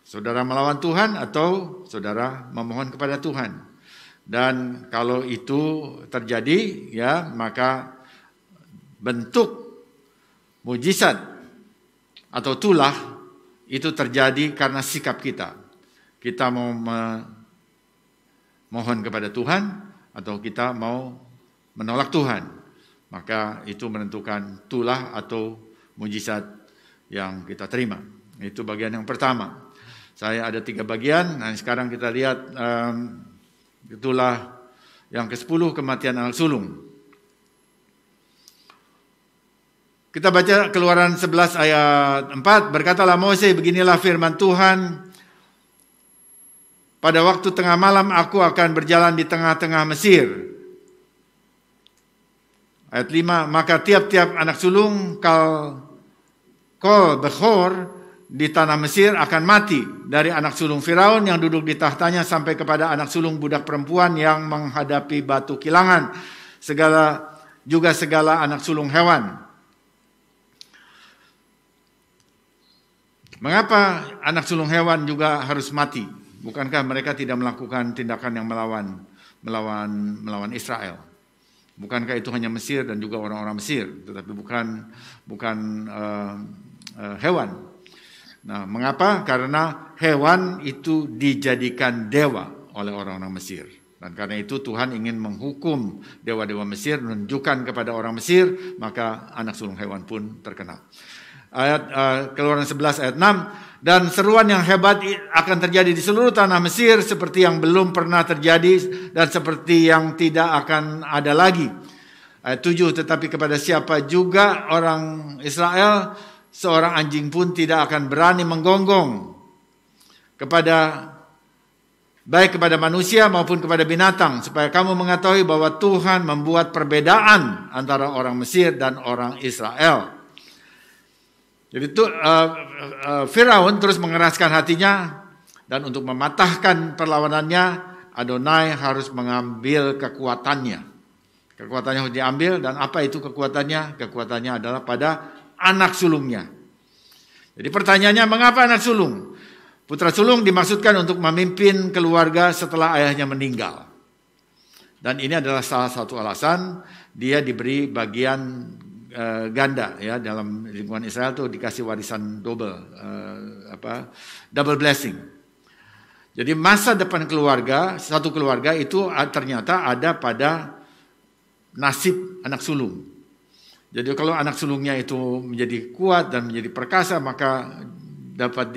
Saudara melawan Tuhan atau saudara memohon kepada Tuhan? Dan kalau itu terjadi, ya maka bentuk mujizat atau tulah itu terjadi karena sikap kita. Kita mau mohon kepada Tuhan atau kita mau menolak Tuhan. Maka itu menentukan tulah atau mujizat yang kita terima. Itu bagian yang pertama. Saya ada 3 bagian. Nah, sekarang kita lihat itulah yang ke-10, kematian anak sulung. Kita baca Keluaran 11 ayat 4, berkatalah Mose, beginilah firman Tuhan, pada waktu tengah malam aku akan berjalan di tengah-tengah Mesir. Ayat 5, maka tiap-tiap anak sulung kol Bechor di tanah Mesir akan mati, dari anak sulung Firaun yang duduk di tahtanya sampai kepada anak sulung budak perempuan yang menghadapi batu kilangan, segala anak sulung hewan. Mengapa anak sulung hewan juga harus mati? Bukankah mereka tidak melakukan tindakan yang melawan Israel? Bukankah itu hanya Mesir dan juga orang-orang Mesir, tetapi bukan hewan? Nah, mengapa? Karena hewan itu dijadikan dewa oleh orang-orang Mesir. Dan karena itu Tuhan ingin menghukum dewa-dewa Mesir, menunjukkan kepada orang Mesir, maka anak sulung hewan pun terkena. Ayat Keluaran 11 ayat 6, dan seruan yang hebat akan terjadi di seluruh tanah Mesir seperti yang belum pernah terjadi dan seperti yang tidak akan ada lagi. Ayat 7, tetapi kepada siapa juga orang Israel, seorang anjing pun tidak akan berani menggonggong baik kepada manusia maupun kepada binatang, supaya kamu mengetahui bahwa Tuhan membuat perbedaan antara orang Mesir dan orang Israel. Jadi Firaun terus mengeraskan hatinya, dan untuk mematahkan perlawanannya, Adonai harus mengambil kekuatannya. Kekuatannya harus diambil, dan apa itu kekuatannya? Kekuatannya adalah pada anak sulungnya. Jadi pertanyaannya, mengapa anak sulung? Putra sulung dimaksudkan untuk memimpin keluarga setelah ayahnya meninggal. Dan ini adalah salah satu alasan dia diberi bagian ganda, ya, dalam lingkungan Israel itu dikasih warisan double blessing. Jadi masa depan keluarga, satu keluarga itu ternyata ada pada nasib anak sulung. Jadi kalau anak sulungnya itu menjadi kuat dan menjadi perkasa, maka dapat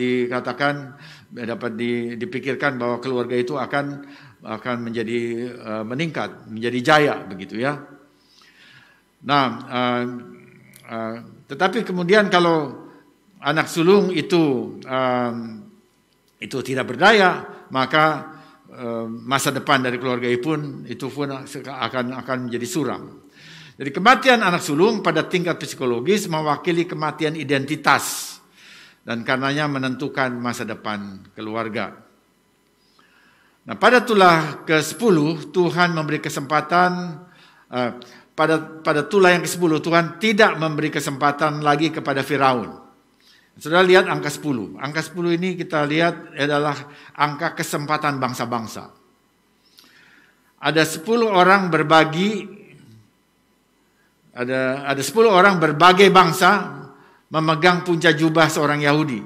dipikirkan bahwa keluarga itu akan menjadi meningkat, menjadi jaya, begitu ya. Nah, tetapi kemudian kalau anak sulung itu tidak berdaya, maka masa depan dari keluarga itu pun akan menjadi suram. Jadi kematian anak sulung pada tingkat psikologis mewakili kematian identitas, dan karenanya menentukan masa depan keluarga. Nah, pada tulah ke-10 Tuhan memberi kesempatan. Pada tulah yang ke-10 Tuhan tidak memberi kesempatan lagi kepada Firaun. Saudara lihat angka 10. Angka 10 ini kita lihat adalah angka kesempatan bangsa-bangsa. Ada 10 orang ada 10 orang berbagai bangsa memegang punca jubah seorang Yahudi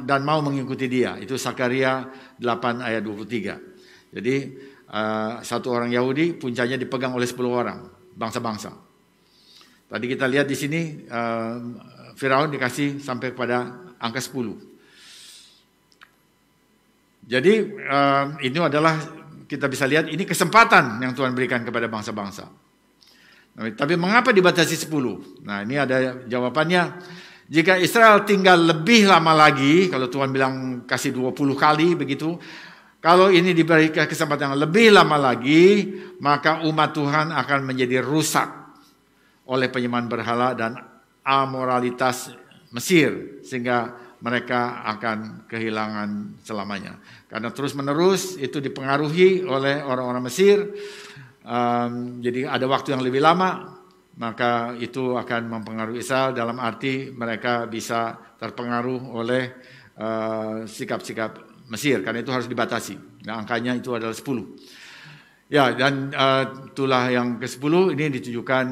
dan mau mengikuti dia. Itu Sakaria 8 ayat 23. Jadi satu orang Yahudi puncanya dipegang oleh 10 orang bangsa-bangsa. Tadi kita lihat di sini Firaun dikasih sampai pada angka 10. Jadi ini adalah, kita bisa lihat ini kesempatan yang Tuhan berikan kepada bangsa-bangsa. Tapi mengapa dibatasi 10? Nah, ini ada jawabannya. Jika Israel tinggal lebih lama lagi, kalau Tuhan bilang kasih 20 kali begitu, kalau ini diberi kesempatan yang lebih lama lagi, maka umat Tuhan akan menjadi rusak oleh penyembahan berhala dan amoralitas Mesir, sehingga mereka akan kehilangan selamanya. Karena terus-menerus itu dipengaruhi oleh orang-orang Mesir, jadi ada waktu yang lebih lama, maka itu akan mempengaruhi Israel dalam arti mereka bisa terpengaruh oleh sikap-sikap Mesir, karena itu harus dibatasi. Nah, angkanya itu adalah 10. Ya, dan tulah yang ke-10 ini ditujukan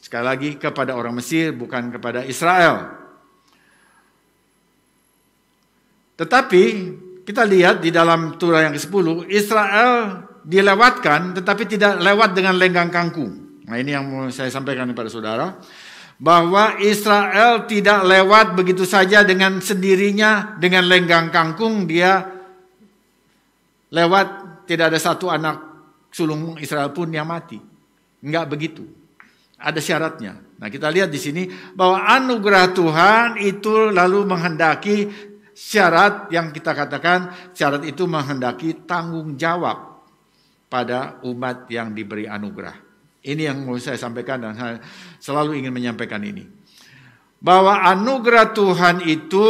sekali lagi kepada orang Mesir, bukan kepada Israel. Tetapi kita lihat di dalam tulah yang ke-10, Israel dilewatkan, tetapi tidak lewat dengan lenggang kangkung. Nah, ini yang mau saya sampaikan kepada saudara, bahwa Israel tidak lewat begitu saja dengan sendirinya, dengan lenggang kangkung dia lewat, tidak ada satu anak sulung Israel pun yang mati. Enggak begitu. Ada syaratnya. Nah, kita lihat di sini bahwa anugerah Tuhan itu lalu menghendaki syarat yang kita katakan, syarat itu menghendaki tanggung jawab pada umat yang diberi anugerah. Ini yang mau saya sampaikan, dan saya selalu ingin menyampaikan ini. Bahwa anugerah Tuhan itu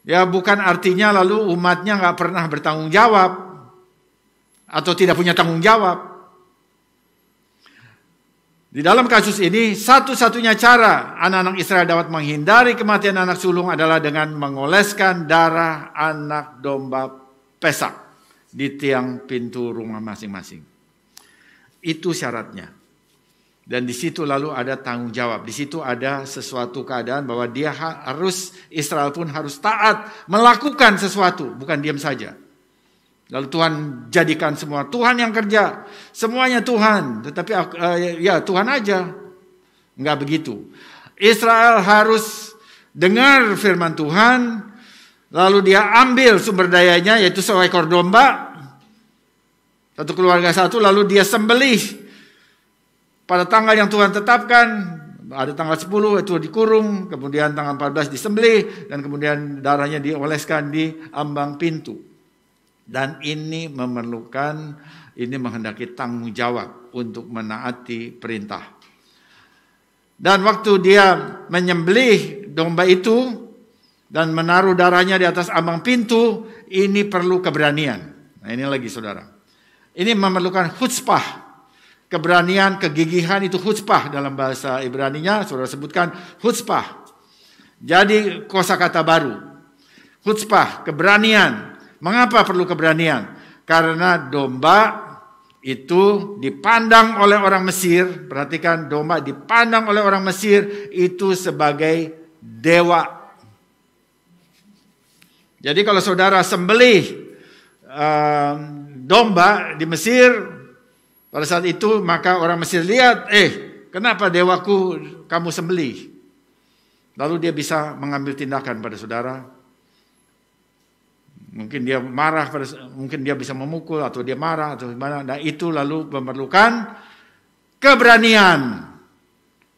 ya bukan artinya lalu umatnya nggak pernah bertanggung jawab atau tidak punya tanggung jawab. Di dalam kasus ini, satu-satunya cara anak-anak Israel dapat menghindari kematian anak sulung adalah dengan mengoleskan darah anak domba Pesak di tiang pintu rumah masing-masing. Itu syaratnya. Dan di situ lalu ada tanggung jawab. Di situ ada sesuatu keadaan bahwa dia Israel pun harus taat melakukan sesuatu, bukan diam saja. Lalu Tuhan jadikan semua, Tuhan yang kerja, semuanya Tuhan. Tetapi ya Tuhan aja. Enggak begitu. Israel harus dengar firman Tuhan, lalu dia ambil sumber dayanya, yaitu seekor domba, satu keluarga satu, lalu dia sembelih pada tanggal yang Tuhan tetapkan. Ada tanggal 10 itu dikurung, kemudian tanggal 14 disembelih, dan kemudian darahnya dioleskan di ambang pintu. Dan ini menghendaki tanggung jawab untuk menaati perintah. Dan waktu dia menyembelih domba itu dan menaruh darahnya di atas ambang pintu, ini perlu keberanian. Nah ini lagi saudara. Ini memerlukan khutspah. Keberanian, kegigihan itu khutspah dalam bahasa Ibrani-nya, saudara sebutkan khutspah. Jadi kosakata baru. Khutspah, keberanian. Mengapa perlu keberanian? Karena domba itu dipandang oleh orang Mesir, perhatikan, domba dipandang oleh orang Mesir itu sebagai dewa. Jadi kalau saudara sembelih domba di Mesir, pada saat itu maka orang Mesir lihat, kenapa dewaku kamu sembelih? Lalu dia bisa mengambil tindakan pada saudara. Mungkin dia marah, mungkin dia bisa memukul atau dia marah atau gimana. Nah itu lalu memerlukan keberanian,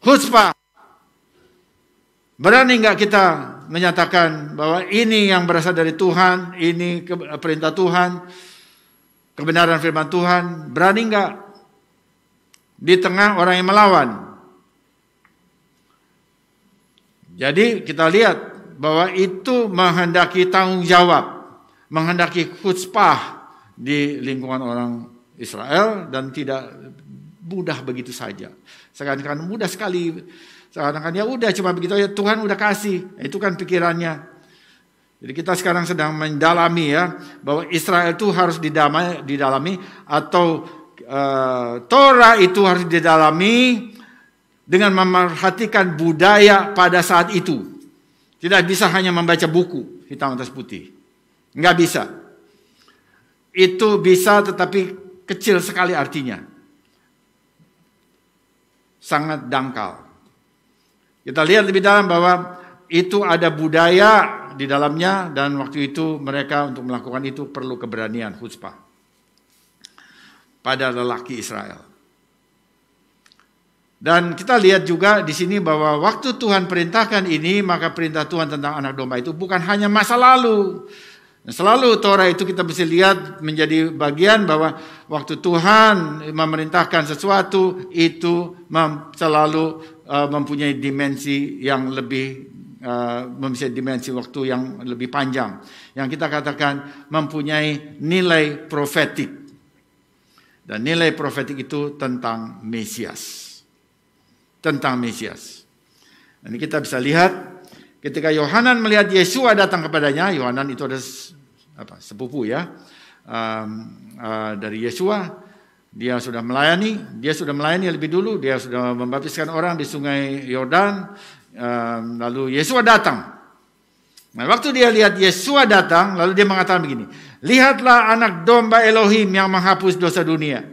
khutspah. Berani nggak kita menyatakan bahwa ini yang berasal dari Tuhan, ini perintah Tuhan, kebenaran firman Tuhan? Berani nggak di tengah orang yang melawan? Jadi kita lihat bahwa itu menghendaki tanggung jawab, menghendaki khutspah di lingkungan orang Israel, dan tidak mudah begitu saja. Seakan-akan mudah sekali, seakan-akan ya udah cuma begitu ya, Tuhan udah kasih. Itu kan pikirannya. Jadi kita sekarang sedang mendalami ya, bahwa Israel itu harus didalami atau Torah itu harus didalami dengan memerhatikan budaya pada saat itu. Tidak bisa hanya membaca buku hitam atas putih. Enggak bisa. Itu bisa tetapi kecil sekali artinya. Sangat dangkal. Kita lihat lebih dalam bahwa itu ada budaya di dalamnya, dan waktu itu mereka untuk melakukan itu perlu keberanian, khutspah pada lelaki Israel. Dan kita lihat juga di sini bahwa waktu Tuhan perintahkan ini, maka perintah Tuhan tentang anak domba itu bukan hanya masa lalu. Selalu Torah itu kita bisa lihat menjadi bagian bahwa waktu Tuhan memerintahkan sesuatu itu selalu mempunyai dimensi yang lebih, mempunyai dimensi waktu yang lebih panjang. Yang kita katakan mempunyai nilai profetik. Dan nilai profetik itu tentang Mesias. Tentang Mesias. Ini kita bisa lihat ketika Yohanan melihat Yesua datang kepadanya. Yohanan itu ada sepupu ya dari Yesua. Dia sudah melayani lebih dulu. Dia sudah membaptiskan orang di sungai Yordan. Lalu Yesua datang. Nah, waktu dia lihat Yesua datang, lalu dia mengatakan begini, lihatlah anak domba Elohim yang menghapus dosa dunia.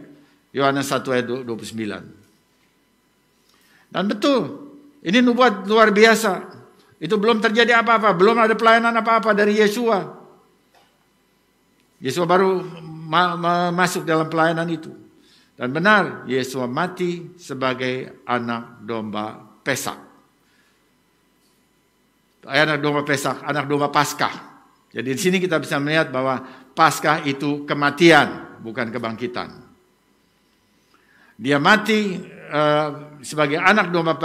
Yohanes 1 ayat 29. Dan betul, ini nubuat luar biasa. Itu belum terjadi apa-apa, belum ada pelayanan apa-apa dari Yesua. Yesua baru masuk dalam pelayanan itu. Dan benar, Yesua mati sebagai anak domba Pesak. Anak domba Pesak, anak domba Paskah. Jadi di sini kita bisa melihat bahwa Paskah itu kematian, bukan kebangkitan. Dia mati sebagai anak domba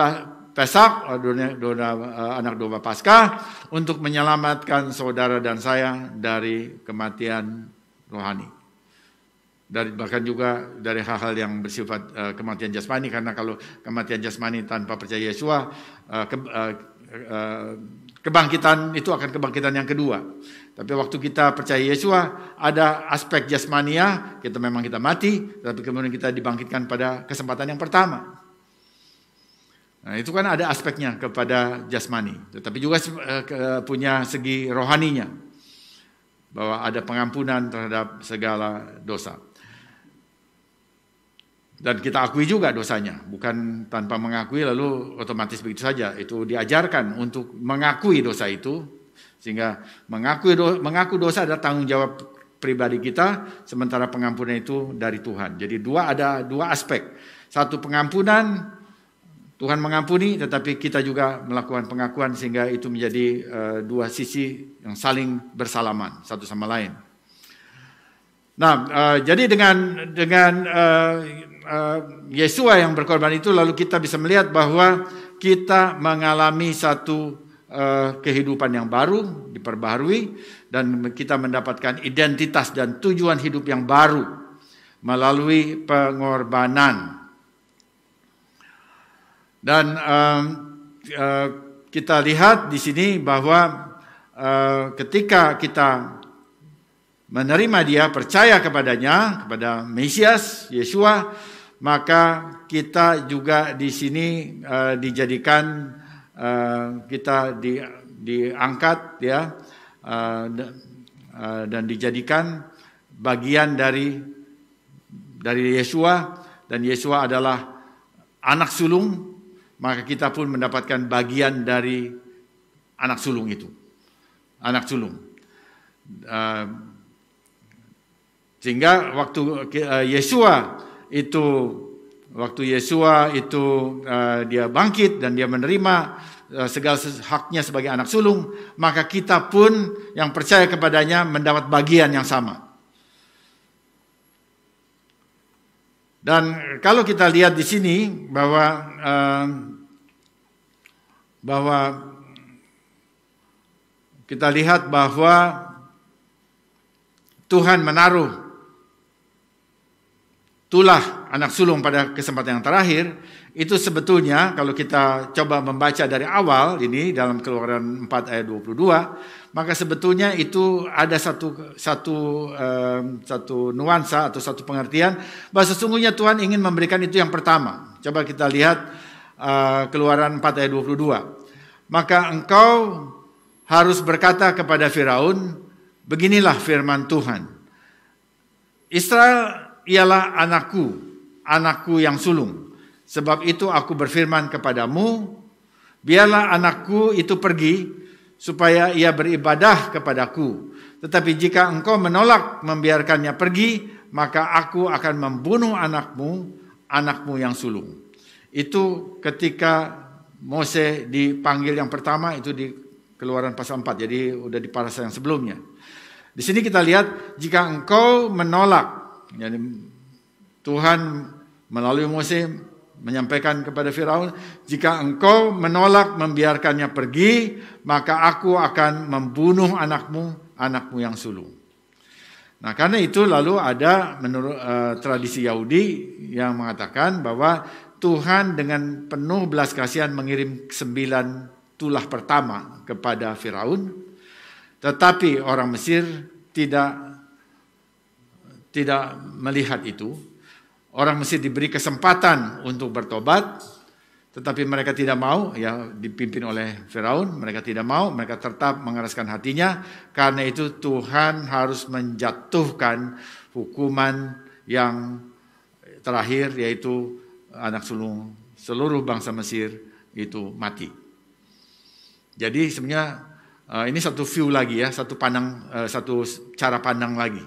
Pesak, anak domba Paskah, untuk menyelamatkan saudara dan saya dari kematian rohani. bahkan juga dari hal-hal yang bersifat kematian jasmani, karena kalau kematian jasmani tanpa percaya Yesua, kebangkitan itu akan kebangkitan yang kedua. Tapi waktu kita percaya Yesua, ada aspek jasmania, memang kita mati, tapi kemudian kita dibangkitkan pada kesempatan yang pertama. Nah, itu kan ada aspeknya kepada jasmani, tetapi juga punya segi rohaninya, bahwa ada pengampunan terhadap segala dosa. Dan kita akui juga dosanya, bukan tanpa mengakui lalu otomatis begitu saja. Itu diajarkan untuk mengakui dosa itu, sehingga mengaku dosa adalah tanggung jawab pribadi kita, sementara pengampunan itu dari Tuhan. Jadi ada dua aspek. Satu, pengampunan, Tuhan mengampuni, tetapi kita juga melakukan pengakuan, sehingga itu menjadi dua sisi yang saling bersalaman satu sama lain. Nah, jadi dengan Yesua yang berkorban itu, lalu kita bisa melihat bahwa kita mengalami satu kehidupan yang baru, diperbaharui, dan kita mendapatkan identitas dan tujuan hidup yang baru melalui pengorbanan. Dan kita lihat di sini bahwa ketika kita menerima Dia, percaya kepadanya, kepada Mesias Yesua, maka kita juga di sini dijadikan, kita diangkat ya, dan dijadikan bagian dari Yesua, dan Yesua adalah anak sulung, maka kita pun mendapatkan bagian dari anak sulung itu, anak sulung. Sehingga waktu Yesua itu dia bangkit dan dia menerima segala haknya sebagai anak sulung, maka kita pun yang percaya kepadanya mendapat bagian yang sama. Dan kalau kita lihat di sini bahwa kita lihat bahwa Tuhan menaruh tulah anak sulung pada kesempatan yang terakhir, itu sebetulnya kalau kita coba membaca dari awal ini dalam Keluaran 4 ayat 22, maka sebetulnya itu ada satu nuansa atau satu pengertian bahwa sesungguhnya Tuhan ingin memberikan itu yang pertama. Coba kita lihat Keluaran 4 ayat 22. Maka engkau harus berkata kepada Firaun, beginilah firman Tuhan, Israel ialah anakku yang sulung. Sebab itu aku berfirman kepadamu, biarlah anakku itu pergi, supaya ia beribadah kepadaku. Tetapi jika engkau menolak membiarkannya pergi, maka aku akan membunuh anakmu yang sulung. Itu ketika Mose dipanggil yang pertama, itu di Keluaran pasal 4, jadi udah di pasal yang sebelumnya. Di sini kita lihat, jika engkau menolak, jadi Tuhan melalui Mose menyampaikan kepada Firaun, jika engkau menolak membiarkannya pergi, maka aku akan membunuh anakmu yang sulung. Nah, karena itu lalu ada menurut tradisi Yahudi yang mengatakan bahwa Tuhan dengan penuh belas kasihan mengirim 9 tulah pertama kepada Firaun, tetapi orang Mesir tidak melihat itu. Orang Mesir diberi kesempatan untuk bertobat, tetapi mereka tidak mau, ya dipimpin oleh Firaun, mereka tidak mau, mereka tetap mengeraskan hatinya. Karena itu Tuhan harus menjatuhkan hukuman yang terakhir, yaitu anak sulung seluruh bangsa Mesir itu mati. Jadi sebenarnya ini satu view lagi ya, satu cara pandang lagi.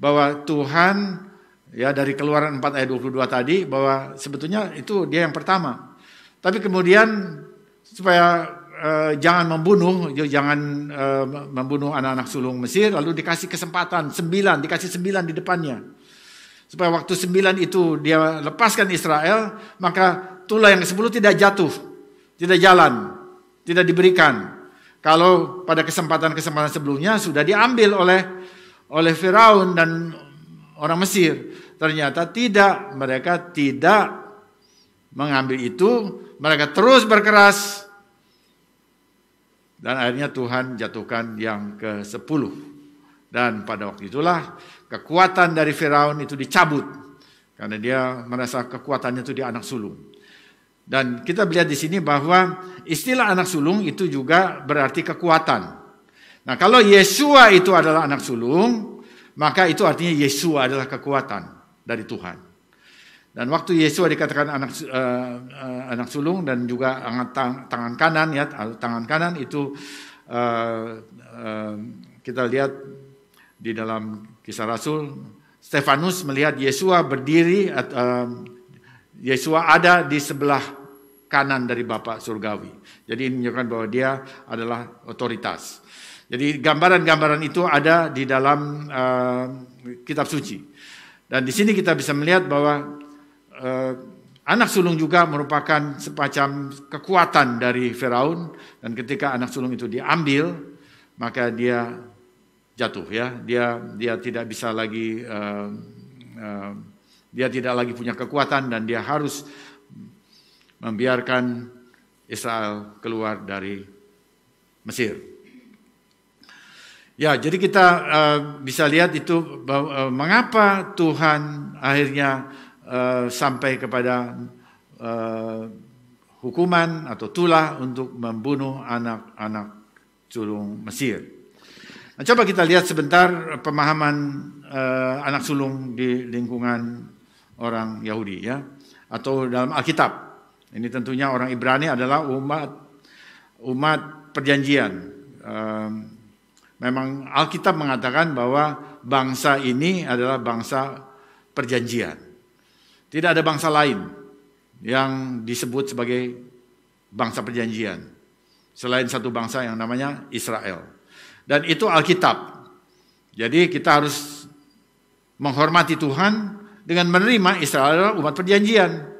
Bahwa Tuhan, ya dari Keluaran 4 ayat 22 tadi, bahwa sebetulnya itu dia yang pertama. Tapi kemudian supaya jangan membunuh anak-anak sulung Mesir, lalu dikasih kesempatan 9 di depannya. Supaya waktu 9 itu dia lepaskan Israel, maka tulah yang ke-10 tidak jatuh, tidak jalan, tidak diberikan. Kalau pada kesempatan sebelumnya sudah diambil oleh Firaun dan orang Mesir. Ternyata tidak, mereka tidak mengambil itu, mereka terus berkeras. Dan akhirnya Tuhan jatuhkan yang ke-10. Dan pada waktu itulah kekuatan dari Firaun itu dicabut. Karena dia merasa kekuatannya itu di anak sulung. Dan kita melihat di sini bahwa istilah anak sulung itu juga berarti kekuatan. Nah, kalau Yesua itu adalah anak sulung, maka itu artinya Yesua adalah kekuatan dari Tuhan. Dan waktu Yesua dikatakan anak sulung dan juga tangan kanan, ya, tangan kanan itu kita lihat di dalam Kisah Rasul, Stefanus melihat Yesua berdiri, Yesua ada di sebelah kanan dari Bapa Surgawi. Jadi ini menunjukkan bahwa dia adalah otoritas. Jadi gambaran-gambaran itu ada di dalam kitab suci. Dan di sini kita bisa melihat bahwa anak sulung juga merupakan semacam kekuatan dari Firaun. Dan ketika anak sulung itu diambil, maka dia jatuh, ya. Dia tidak bisa lagi, dia tidak lagi punya kekuatan dan dia harus membiarkan Israel keluar dari Mesir. Ya, jadi kita bisa lihat itu bahwa, mengapa Tuhan akhirnya sampai kepada hukuman atau tulah untuk membunuh anak-anak sulung Mesir. Nah, coba kita lihat sebentar pemahaman anak sulung di lingkungan orang Yahudi, ya, atau dalam Alkitab. Ini tentunya orang Ibrani adalah umat perjanjian. Memang Alkitab mengatakan bahwa bangsa ini adalah bangsa perjanjian. Tidak ada bangsa lain yang disebut sebagai bangsa perjanjian selain satu bangsa yang namanya Israel. Dan itu Alkitab. Jadi kita harus menghormati Tuhan dengan menerima Israel adalah umat perjanjian.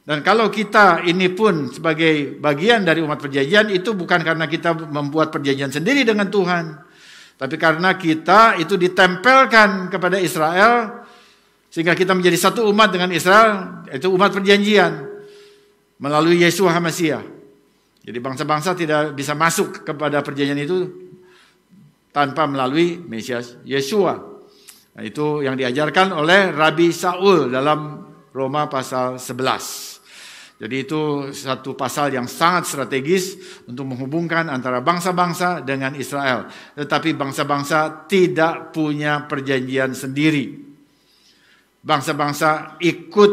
Dan kalau kita ini pun sebagai bagian dari umat perjanjian, itu bukan karena kita membuat perjanjian sendiri dengan Tuhan, tapi karena kita itu ditempelkan kepada Israel, sehingga kita menjadi satu umat dengan Israel, itu umat perjanjian, melalui Yesua HaMasiah. Jadi bangsa-bangsa tidak bisa masuk kepada perjanjian itu tanpa melalui Mesias Yesua. Nah, itu yang diajarkan oleh Rabi Saul dalam Roma pasal 11. Jadi itu satu pasal yang sangat strategis untuk menghubungkan antara bangsa-bangsa dengan Israel. Tetapi bangsa-bangsa tidak punya perjanjian sendiri. Bangsa-bangsa ikut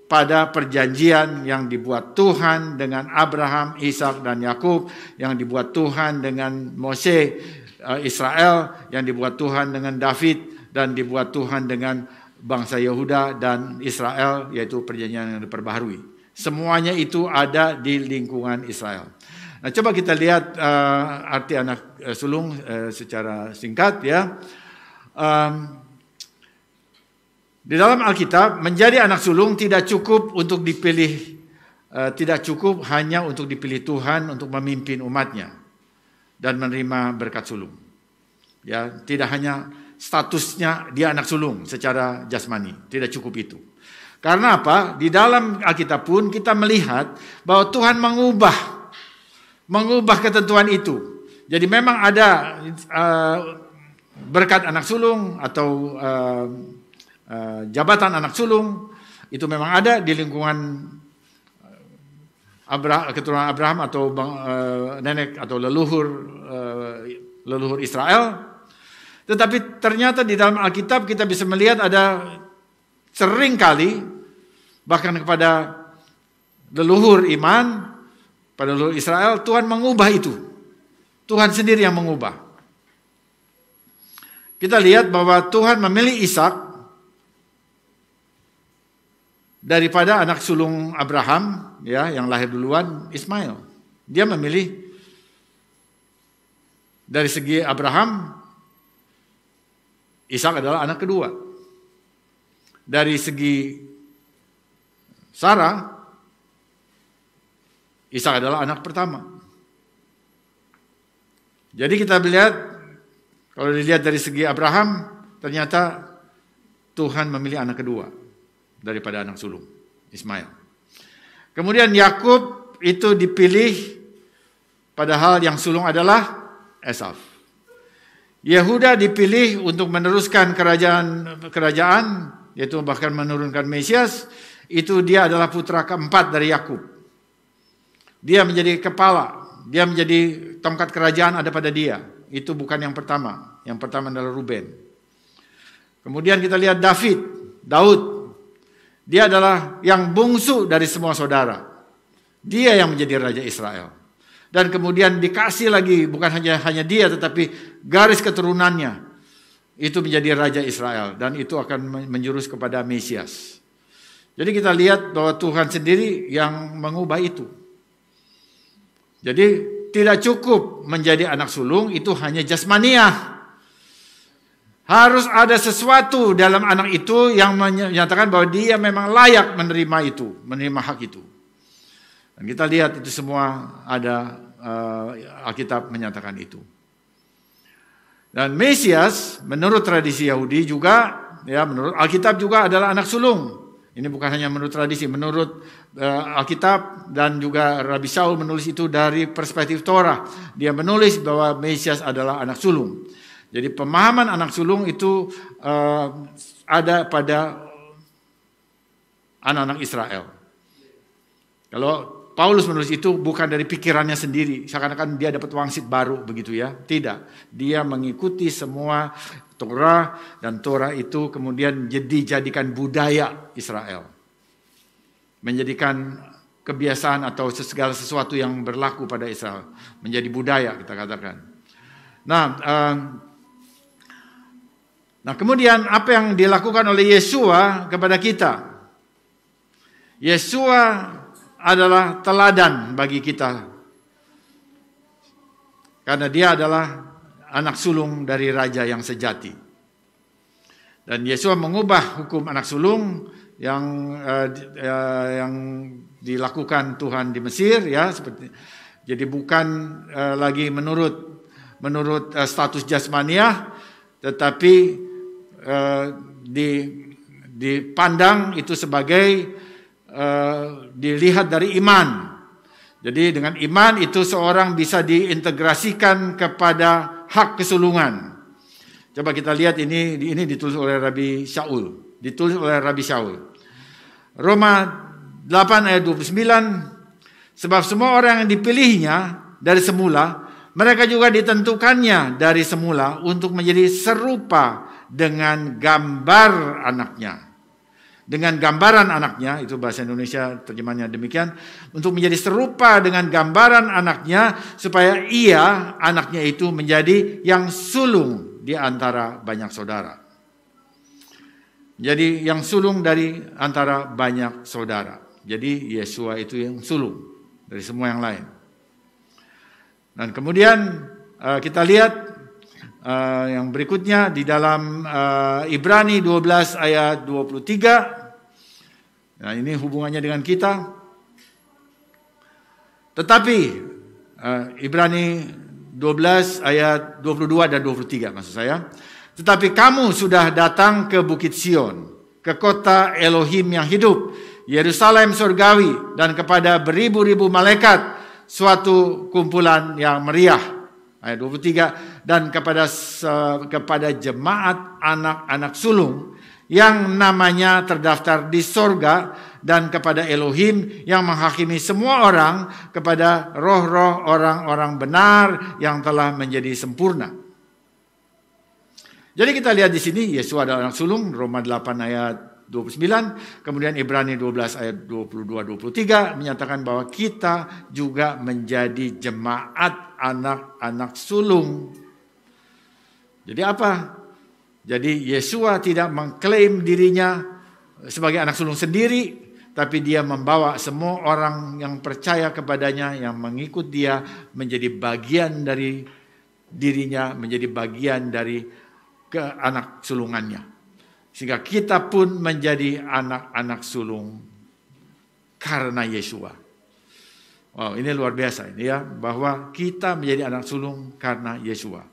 pada perjanjian yang dibuat Tuhan dengan Abraham, Ishak, dan Yakub, yang dibuat Tuhan dengan Mose, Israel, yang dibuat Tuhan dengan David, dan dibuat Tuhan dengan bangsa Yehuda dan Israel, yaitu perjanjian yang diperbaharui. Semuanya itu ada di lingkungan Israel. Nah, coba kita lihat arti anak sulung secara singkat, ya. Di dalam Alkitab, menjadi anak sulung tidak cukup untuk dipilih, tidak cukup hanya untuk dipilih Tuhan untuk memimpin umatnya dan menerima berkat sulung. Ya, tidak hanya statusnya dia anak sulung secara jasmani, tidak cukup itu. Karena apa? Di dalam Alkitab pun kita melihat bahwa Tuhan mengubah ketentuan itu. Jadi memang ada berkat anak sulung atau jabatan anak sulung, itu memang ada di lingkungan keturunan Abraham atau nenek atau leluhur Israel. Tetapi ternyata di dalam Alkitab kita bisa melihat ada sering kali, bahkan kepada leluhur iman, pada leluhur Israel, Tuhan mengubah itu. Tuhan sendiri yang mengubah. Kita lihat bahwa Tuhan memilih Ishak daripada anak sulung Abraham, ya, yang lahir duluan, Ismail. Dia memilih dari segi Abraham, Ishak adalah anak kedua. Dari segi Sarah, Ishak adalah anak pertama. Jadi kita melihat, kalau dilihat dari segi Abraham, ternyata Tuhan memilih anak kedua daripada anak sulung, Ismail. Kemudian Yakub itu dipilih, padahal yang sulung adalah Esau. Yehuda dipilih untuk meneruskan kerajaan, yaitu bahkan menurunkan Mesias. Itu dia adalah putra keempat dari Yakub. Dia menjadi kepala, dia menjadi tongkat kerajaan ada pada dia. Itu bukan yang pertama. Yang pertama adalah Ruben. Kemudian kita lihat Daud. Dia adalah yang bungsu dari semua saudara. Dia yang menjadi raja Israel. Dan kemudian dikasih lagi, bukan hanya dia, tetapi garis keturunannya itu menjadi raja Israel. Dan itu akan menjurus kepada Mesias. Jadi kita lihat bahwa Tuhan sendiri yang mengubah itu. Jadi tidak cukup menjadi anak sulung, itu hanya jasmaniah. Harus ada sesuatu dalam anak itu yang menyatakan bahwa dia memang layak menerima itu, menerima hak itu. Dan kita lihat itu semua ada, Alkitab menyatakan itu. Dan Mesias menurut tradisi Yahudi juga, ya menurut Alkitab juga adalah anak sulung. Ini bukan hanya menurut tradisi, menurut Alkitab dan juga Rabi Shaul menulis itu dari perspektif Torah. Dia menulis bahwa Mesias adalah anak sulung. Jadi pemahaman anak sulung itu ada pada anak-anak Israel. Kalau Paulus menulis itu bukan dari pikirannya sendiri, seakan-akan dia dapat wangsit baru begitu ya. Tidak, dia mengikuti semua Torah, dan Torah itu kemudian dijadikan budaya Israel. Menjadikan kebiasaan atau segala sesuatu yang berlaku pada Israel menjadi budaya, kita katakan. Nah, kemudian apa yang dilakukan oleh Yesua kepada kita? Yesua adalah teladan bagi kita. Karena dia adalah anak sulung dari raja yang sejati. Dan Yesua mengubah hukum anak sulung yang dilakukan Tuhan di Mesir, ya, seperti jadi bukan lagi menurut status jasmaniah, tetapi dipandang itu sebagai dilihat dari iman. Jadi dengan iman itu seorang bisa diintegrasikan kepada hak kesulungan. Coba kita lihat ini ditulis oleh Rabi Shaul. Roma 8 ayat 29, sebab semua orang yang dipilihnya dari semula, mereka juga ditentukannya dari semula untuk menjadi serupa dengan gambar anaknya. Dengan gambaran anaknya, itu bahasa Indonesia terjemahnya demikian, untuk menjadi serupa dengan gambaran anaknya, supaya anaknya itu menjadi yang sulung di antara banyak saudara. Jadi yang sulung dari antara banyak saudara. Jadi Yesua itu yang sulung dari semua yang lain. Dan kemudian kita lihat yang berikutnya di dalam Ibrani 12 ayat 23. Nah, ini hubungannya dengan kita. Tetapi Ibrani 12 ayat 22 dan 23 maksud saya. Tetapi kamu sudah datang ke Bukit Sion, ke kota Elohim yang hidup, Yerusalem surgawi, dan kepada beribu-ribu malaikat, suatu kumpulan yang meriah. Ayat 23, dan kepada jemaat anak-anak sulung yang namanya terdaftar di sorga, dan kepada Elohim yang menghakimi semua orang, kepada roh-roh orang-orang benar yang telah menjadi sempurna. Jadi kita lihat di sini Yesus adalah anak sulung, Roma 8 ayat 29, kemudian Ibrani 12 ayat 22-23 menyatakan bahwa kita juga menjadi jemaat anak-anak sulung. Jadi apa? Jadi Yesua tidak mengklaim dirinya sebagai anak sulung sendiri, tapi dia membawa semua orang yang percaya kepadanya, yang mengikut dia, menjadi bagian dari dirinya, menjadi bagian dari ke anak sulungannya. Sehingga kita pun menjadi anak-anak sulung karena Yesua. Wow, ini luar biasa ini ya, bahwa kita menjadi anak sulung karena Yesua.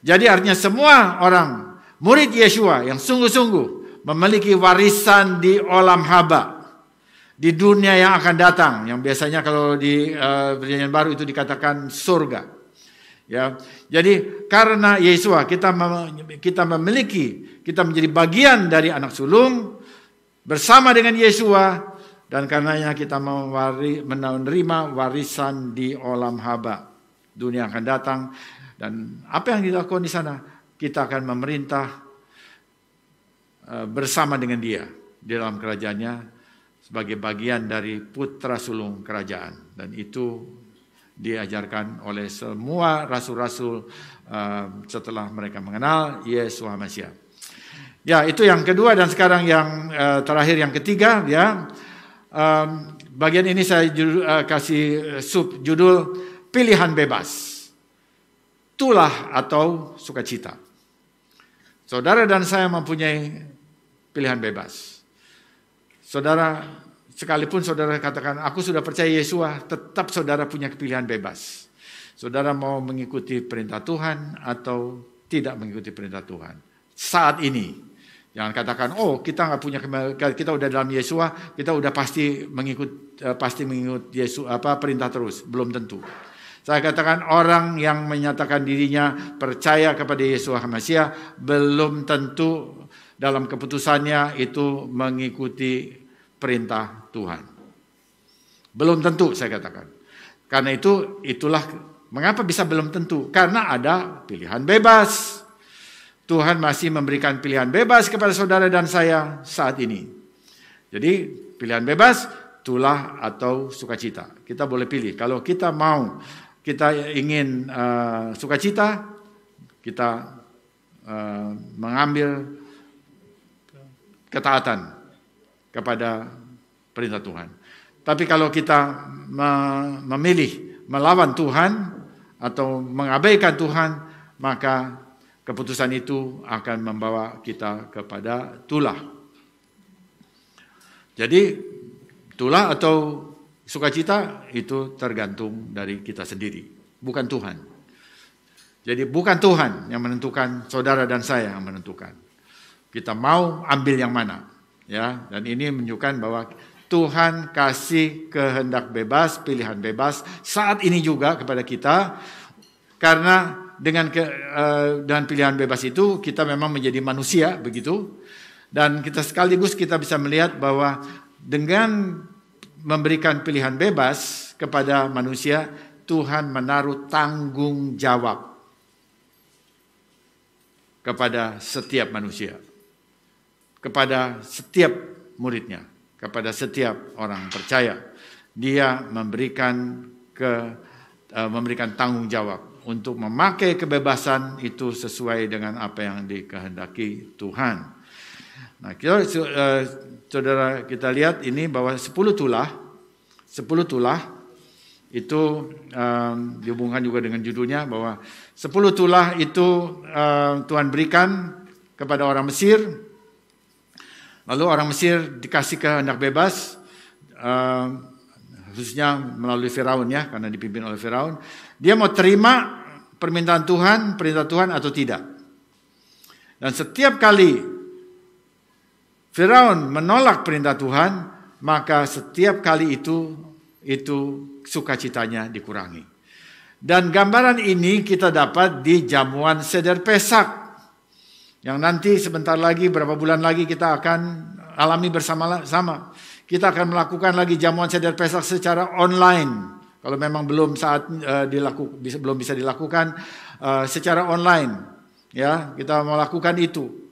Jadi artinya semua orang murid Yesua yang sungguh-sungguh memiliki warisan di olam haba, di dunia yang akan datang, yang biasanya kalau di Perjanjian Baru itu dikatakan surga. Ya, jadi karena Yesua kita menjadi bagian dari anak sulung bersama dengan Yesua, dan karenanya kita menerima warisan di olam haba, dunia akan datang. Dan apa yang dilakukan di sana? Kita akan memerintah bersama dengan Dia di dalam kerajaannya sebagai bagian dari putra sulung kerajaan. Dan itu diajarkan oleh semua rasul-rasul setelah mereka mengenal Yesus Mesias. Ya, itu yang kedua, dan sekarang yang terakhir, yang ketiga, ya. Bagian ini saya kasih subjudul pilihan bebas. Tulah atau sukacita. Saudara dan saya mempunyai pilihan bebas. Saudara, sekalipun saudara katakan, aku sudah percaya Yesus, tetap saudara punya pilihan bebas. Saudara mau mengikuti perintah Tuhan atau tidak mengikuti perintah Tuhan. Saat ini, jangan katakan, oh kita nggak punya, kita udah dalam Yesus, kita udah pasti mengikut Yesus perintah terus. Belum tentu. Saya katakan orang yang menyatakan dirinya percaya kepada Yesus Mesias belum tentu dalam keputusannya itu mengikuti perintah Tuhan. Belum tentu, saya katakan. Karena itulah mengapa bisa belum tentu. Karena ada pilihan bebas. Tuhan masih memberikan pilihan bebas kepada saudara dan saya saat ini. Jadi pilihan bebas, tulah atau sukacita. Kita boleh pilih. Kalau kita mau, kita ingin sukacita, kita mengambil ketaatan kepada perintah Tuhan. Tapi kalau kita memilih melawan Tuhan atau mengabaikan Tuhan, maka keputusan itu akan membawa kita kepada tulah. Jadi tulah atau sukacita itu tergantung dari kita sendiri, bukan Tuhan. Jadi bukan Tuhan yang menentukan, saudara dan saya yang menentukan. Kita mau ambil yang mana, ya. Dan ini menunjukkan bahwa Tuhan kasih kehendak bebas, pilihan bebas saat ini juga kepada kita, karena dengan pilihan bebas itu kita memang menjadi manusia, begitu. Dan kita sekaligus kita bisa melihat bahwa dengan memberikan pilihan bebas kepada manusia, Tuhan menaruh tanggung jawab kepada setiap manusia, kepada setiap muridnya, kepada setiap orang percaya. Dia memberikan tanggung jawab untuk memakai kebebasan itu sesuai dengan apa yang dikehendaki Tuhan. Nah, saudara, kita lihat ini bahwa 10 tulah itu dihubungkan juga dengan judulnya, bahwa 10 tulah itu Tuhan berikan kepada orang Mesir. Lalu orang Mesir dikasih kehendak bebas, khususnya melalui Firaun, ya, karena dipimpin oleh Firaun. Dia mau terima permintaan Tuhan, perintah Tuhan atau tidak. Dan setiap kali Firaun menolak perintah Tuhan, maka setiap kali itu sukacitanya dikurangi. Dan gambaran ini kita dapat di jamuan Seder Pesak, yang nanti sebentar lagi, beberapa bulan lagi kita akan alami bersama-sama. Kita akan melakukan lagi jamuan Seder Pesak secara online. Kalau memang belum belum bisa dilakukan secara online, ya, kita melakukan itu.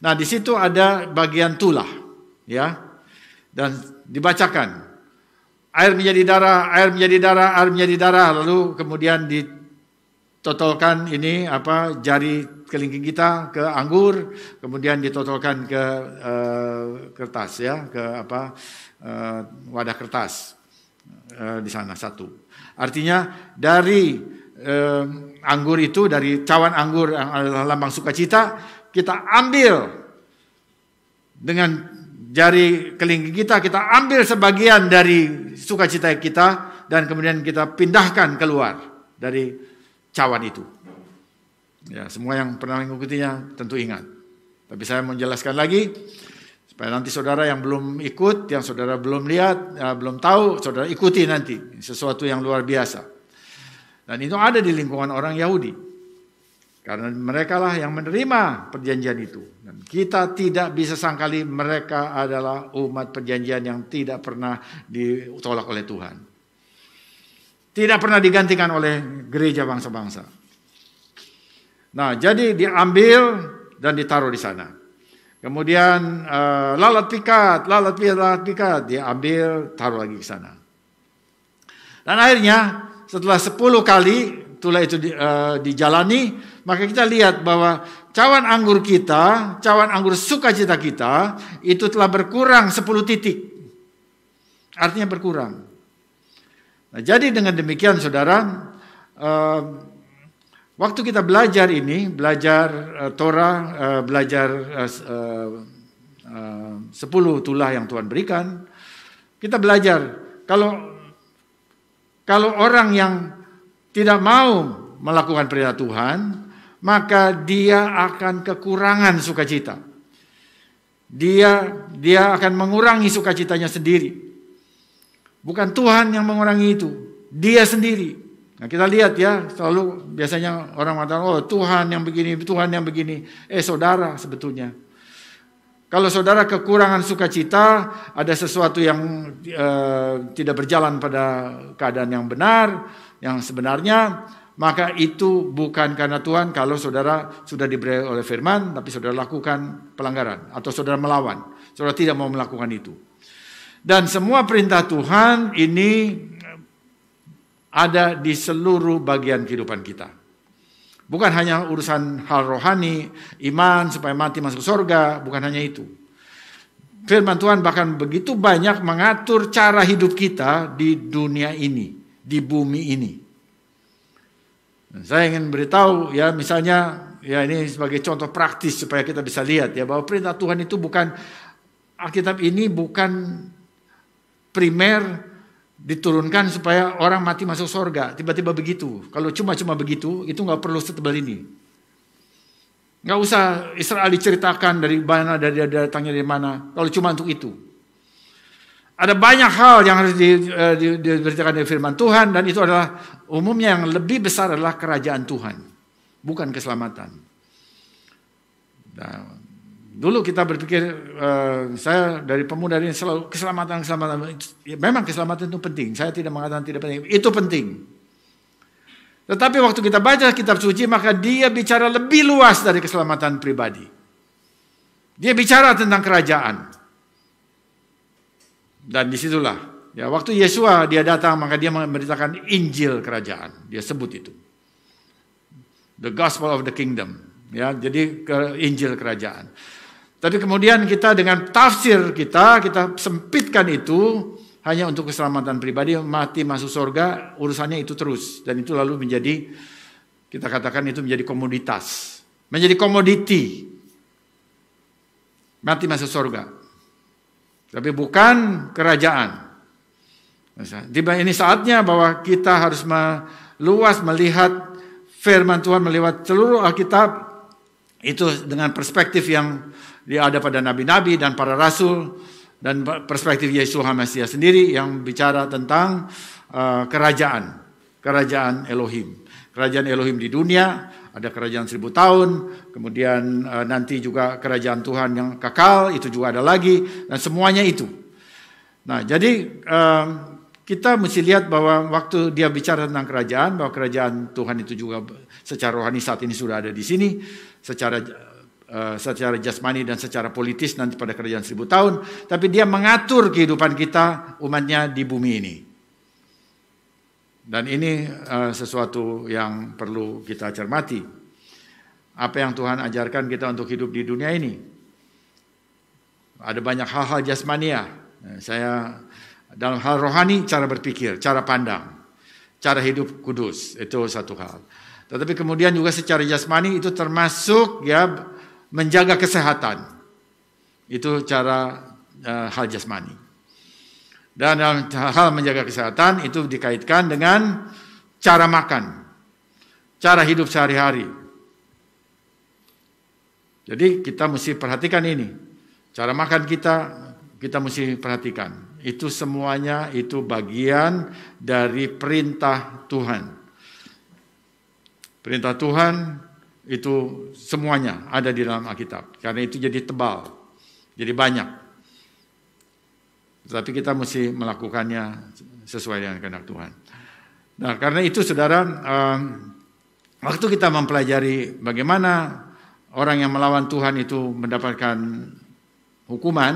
Nah, di situ ada bagian tulah, ya, dan dibacakan air menjadi darah, air menjadi darah, air menjadi darah. Lalu kemudian ditotolkan ini jari kelingking kita ke anggur, kemudian ditotolkan ke kertas, ya, ke wadah kertas di sana satu. Artinya dari anggur itu, dari cawan anggur yang adalah lambang sukacita, kita ambil dengan jari kelingking kita ambil sebagian dari sukacita kita, dan kemudian kita pindahkan keluar dari cawan itu. Ya, semua yang pernah mengikutinya tentu ingat. Tapi saya mau jelaskan lagi, Supaya nanti saudara yang belum ikut, yang saudara belum lihat, belum tahu, saudara ikuti nanti. Sesuatu yang luar biasa. Dan itu ada di lingkungan orang Yahudi. Karena mereka lah yang menerima perjanjian itu. Dan kita tidak bisa sangkali mereka adalah umat perjanjian yang tidak pernah ditolak oleh Tuhan. Tidak pernah digantikan oleh gereja bangsa-bangsa. Nah, jadi diambil dan ditaruh di sana. Kemudian lalat pikat, diambil, taruh lagi ke sana. Dan akhirnya setelah 10 kali itulah itu dijalani, maka kita lihat bahwa cawan anggur kita, cawan anggur sukacita kita itu telah berkurang 10 titik. Artinya berkurang. Nah, jadi dengan demikian saudara, waktu kita belajar ini, belajar Torah, belajar 10 tulah yang Tuhan berikan, kita belajar kalau orang yang tidak mau melakukan perintah Tuhan, maka dia akan kekurangan sukacita. Dia akan mengurangi sukacitanya sendiri. Bukan Tuhan yang mengurangi itu, dia sendiri. Nah, kita lihat ya, selalu biasanya orang mengatakan, oh Tuhan yang begini, Tuhan yang begini. Saudara sebetulnya. Kalau saudara kekurangan sukacita, ada sesuatu yang tidak berjalan pada keadaan yang benar, yang sebenarnya, maka itu bukan karena Tuhan kalau saudara sudah diberi oleh firman, tapi saudara lakukan pelanggaran, atau saudara melawan. Saudara tidak mau melakukan itu. Dan semua perintah Tuhan ini ada di seluruh bagian kehidupan kita. Bukan hanya urusan hal rohani, iman supaya mati masuk surga, bukan hanya itu. Firman Tuhan bahkan begitu banyak mengatur cara hidup kita di dunia ini, di bumi ini. Dan saya ingin beritahu ya, misalnya ya ini sebagai contoh praktis supaya kita bisa lihat ya bahwa perintah Tuhan itu bukan, Alkitab ini bukan primer diturunkan supaya orang mati masuk surga. Tiba-tiba begitu. Kalau cuma-cuma begitu, itu nggak perlu setebal ini. Nggak usah Israel diceritakan dari mana, dari datangnya dari mana. Kalau cuma untuk itu. Ada banyak hal yang harus diberitakan dari firman Tuhan. Dan itu adalah umumnya yang lebih besar adalah kerajaan Tuhan. Bukan keselamatan. Nah, dulu kita berpikir, saya dari pemuda ini selalu keselamatan. Memang keselamatan itu penting. Saya tidak mengatakan tidak penting. Itu penting. Tetapi waktu kita baca kitab suci, maka dia bicara lebih luas dari keselamatan pribadi. Dia bicara tentang kerajaan. Dan disitulah, ya waktu Yesua dia datang, maka dia memberitakan Injil kerajaan. Dia sebut itu. The Gospel of the Kingdom. Ya, jadi Injil kerajaan. Tapi kemudian kita dengan tafsir kita sempitkan itu hanya untuk keselamatan pribadi, mati masuk surga, urusannya itu terus. Dan itu lalu menjadi, kita katakan itu menjadi komoditas. Menjadi komoditi. Mati masuk surga. Tapi bukan kerajaan. Ini saatnya bahwa kita harus luas melihat firman Tuhan melewat seluruh Alkitab. Itu dengan perspektif yang ada pada nabi-nabi dan para rasul, dan perspektif Yesus HaMasiah sendiri yang bicara tentang kerajaan Elohim. Kerajaan Elohim di dunia, ada kerajaan 1000 tahun, kemudian nanti juga kerajaan Tuhan yang kekal, itu juga ada lagi, dan semuanya itu. Nah, jadi kita mesti lihat bahwa waktu dia bicara tentang kerajaan, bahwa kerajaan Tuhan itu juga secara rohani saat ini sudah ada di sini, secara jasmani dan secara politis nanti pada kerajaan 1000 tahun, tapi dia mengatur kehidupan kita umatnya di bumi ini. Dan ini sesuatu yang perlu kita cermati. Apa yang Tuhan ajarkan kita untuk hidup di dunia ini. Ada banyak hal-hal jasmania. Saya dalam hal rohani, cara berpikir, cara pandang, cara hidup kudus, itu satu hal. Tetapi kemudian juga secara jasmani itu termasuk ya menjaga kesehatan. Itu cara hal jasmani. Dan dalam hal menjaga kesehatan itu dikaitkan dengan cara makan, cara hidup sehari-hari. Jadi kita mesti perhatikan ini. Cara makan kita mesti perhatikan. Itu semuanya itu bagian dari perintah Tuhan. Perintah Tuhan itu semuanya ada di dalam Alkitab. Karena itu jadi tebal, jadi banyak. Tetapi kita mesti melakukannya sesuai dengan kehendak Tuhan. Nah, karena itu saudara, waktu kita mempelajari bagaimana orang yang melawan Tuhan itu mendapatkan hukuman,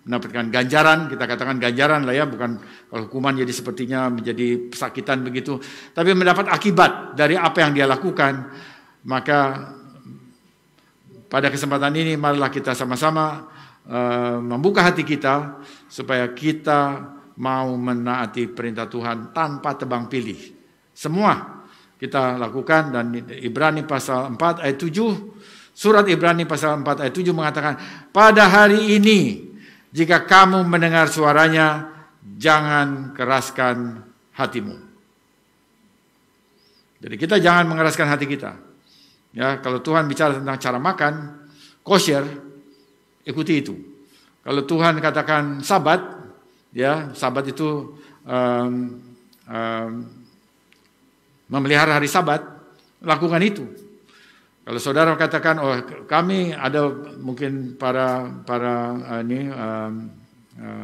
mendapatkan ganjaran, kita katakan ganjaran lah ya, bukan kalau hukuman jadi sepertinya menjadi pesakitan begitu, tapi mendapat akibat dari apa yang dia lakukan. Maka pada kesempatan ini marilah kita sama-sama membuka hati kita supaya kita mau menaati perintah Tuhan tanpa tebang pilih. Semua kita lakukan, dan Ibrani pasal 4 ayat 7, surat Ibrani pasal 4 ayat 7 mengatakan, pada hari ini jika kamu mendengar suaranya, jangan keraskan hatimu. Jadi kita jangan mengeraskan hati kita. Ya, kalau Tuhan bicara tentang cara makan, kosher, ikuti itu. Kalau Tuhan katakan Sabat, ya, Sabat itu memelihara hari Sabat, lakukan itu. Kalau saudara katakan, oh kami ada mungkin para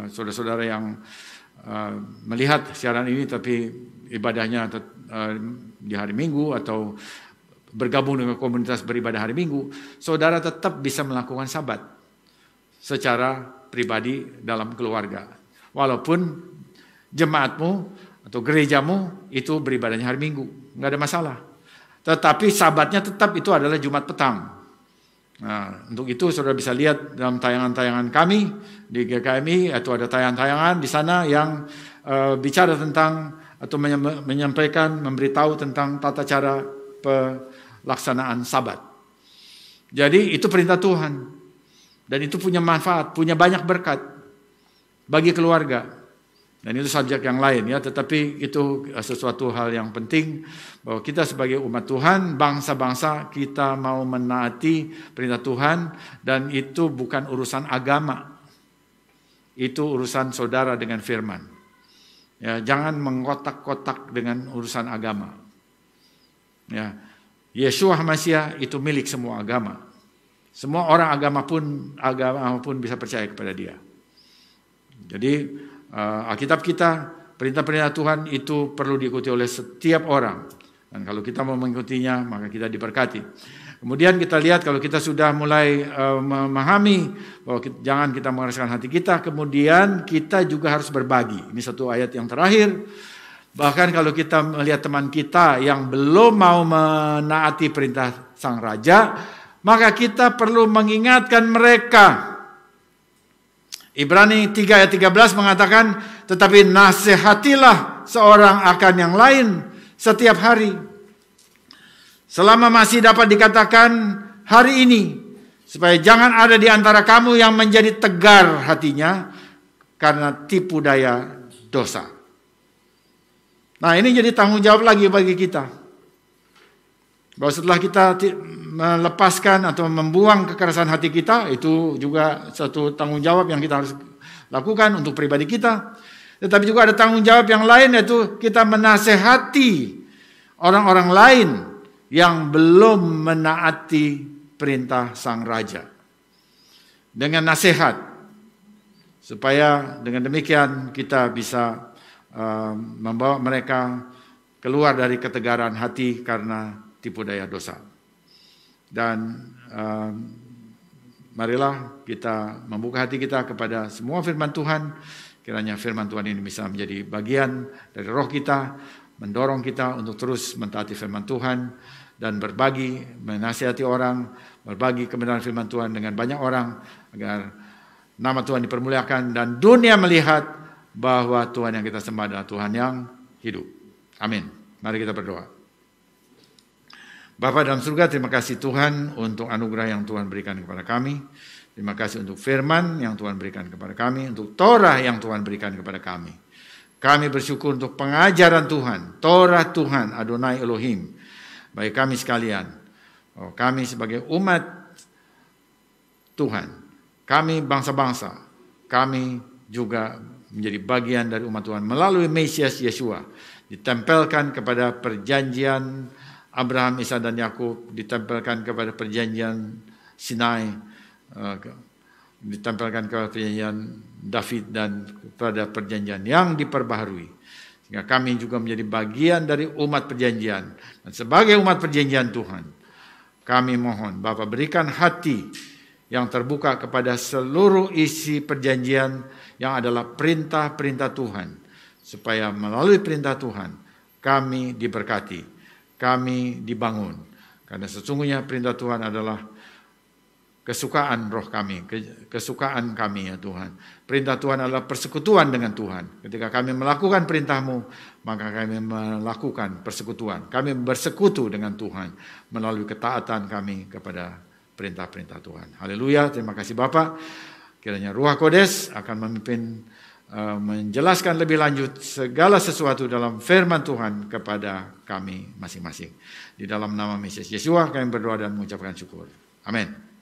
saudara-saudara yang melihat siaran ini tapi ibadahnya di hari Minggu atau bergabung dengan komunitas beribadah hari Minggu, saudara tetap bisa melakukan Sabat secara pribadi dalam keluarga. Walaupun jemaatmu atau gerejamu itu beribadahnya hari Minggu, nggak ada masalah. Tetapi Sabatnya tetap itu adalah Jumat petang. Nah, untuk itu saudara bisa lihat dalam tayangan-tayangan kami di GKMI, atau ada tayangan-tayangan di sana yang bicara tentang atau menyampaikan, memberitahu tentang tata cara pelaksanaan Sabat. Jadi itu perintah Tuhan, dan itu punya manfaat, punya banyak berkat bagi keluarga. Dan itu subjek yang lain ya, tetapi itu sesuatu hal yang penting bahwa kita sebagai umat Tuhan, bangsa-bangsa, kita mau menaati perintah Tuhan, dan itu bukan urusan agama. Itu urusan saudara dengan firman. Ya, jangan mengkotak-kotak dengan urusan agama. Ya, Yeshua Mashiach itu milik semua agama. Semua orang agama pun bisa percaya kepada dia. Jadi Alkitab kita, perintah-perintah Tuhan itu perlu diikuti oleh setiap orang. Dan kalau kita mau mengikutinya, maka kita diberkati. Kemudian kita lihat kalau kita sudah mulai memahami bahwa jangan kita mengeraskan hati kita, kemudian kita juga harus berbagi. Ini satu ayat yang terakhir. Bahkan kalau kita melihat teman kita yang belum mau menaati perintah Sang Raja, maka kita perlu mengingatkan mereka. Ibrani 3 ayat 13 mengatakan, tetapi nasihatilah seorang akan yang lain setiap hari, selama masih dapat dikatakan hari ini, supaya jangan ada di antara kamu yang menjadi tegar hatinya karena tipu daya dosa. Nah, ini jadi tanggung jawab lagi bagi kita, bahwa setelah kita melepaskan atau membuang kekerasan hati kita, itu juga satu tanggung jawab yang kita harus lakukan untuk pribadi kita. Tetapi juga ada tanggung jawab yang lain, yaitu kita menasehati orang-orang lain yang belum menaati perintah Sang Raja dengan nasihat, supaya dengan demikian kita bisa membawa mereka keluar dari ketegaran hati karena tipu daya dosa. Dan marilah kita membuka hati kita kepada semua firman Tuhan. Kiranya firman Tuhan ini bisa menjadi bagian dari roh kita, mendorong kita untuk terus mentaati firman Tuhan dan berbagi, menasihati orang, berbagi kebenaran firman Tuhan dengan banyak orang, agar nama Tuhan dipermuliakan dan dunia melihat bahwa Tuhan yang kita sembah adalah Tuhan yang hidup. Amin. Mari kita berdoa. Bapa dalam surga, terima kasih Tuhan untuk anugerah yang Tuhan berikan kepada kami. Terima kasih untuk firman yang Tuhan berikan kepada kami, untuk Torah yang Tuhan berikan kepada kami. Kami bersyukur untuk pengajaran Tuhan, Torah Tuhan, Adonai Elohim, bagi kami sekalian. Kami sebagai umat Tuhan kami bangsa-bangsa, kami juga menjadi bagian dari umat Tuhan melalui Mesias Yesua, ditempelkan kepada perjanjian Abraham, Ishak dan Yakub, ditempelkan kepada perjanjian Sinai, ditempelkan kepada perjanjian David dan kepada perjanjian yang diperbaharui. Sehingga kami juga menjadi bagian dari umat perjanjian. Dan sebagai umat perjanjian Tuhan, kami mohon Bapa berikan hati yang terbuka kepada seluruh isi perjanjian yang adalah perintah-perintah Tuhan. Supaya melalui perintah Tuhan, kami diberkati, kami dibangun. Karena sesungguhnya perintah Tuhan adalah kesukaan roh kami, kesukaan kami ya Tuhan. Perintah Tuhan adalah persekutuan dengan Tuhan. Ketika kami melakukan perintah-Mu, maka kami melakukan persekutuan. Kami bersekutu dengan Tuhan melalui ketaatan kami kepada perintah-perintah Tuhan. Haleluya, terima kasih Bapak. Kiranya Ruh Kodes akan memimpin menjelaskan lebih lanjut segala sesuatu dalam firman Tuhan kepada kami masing-masing. Di dalam nama Mesias Yesua kami berdoa dan mengucapkan syukur. Amin.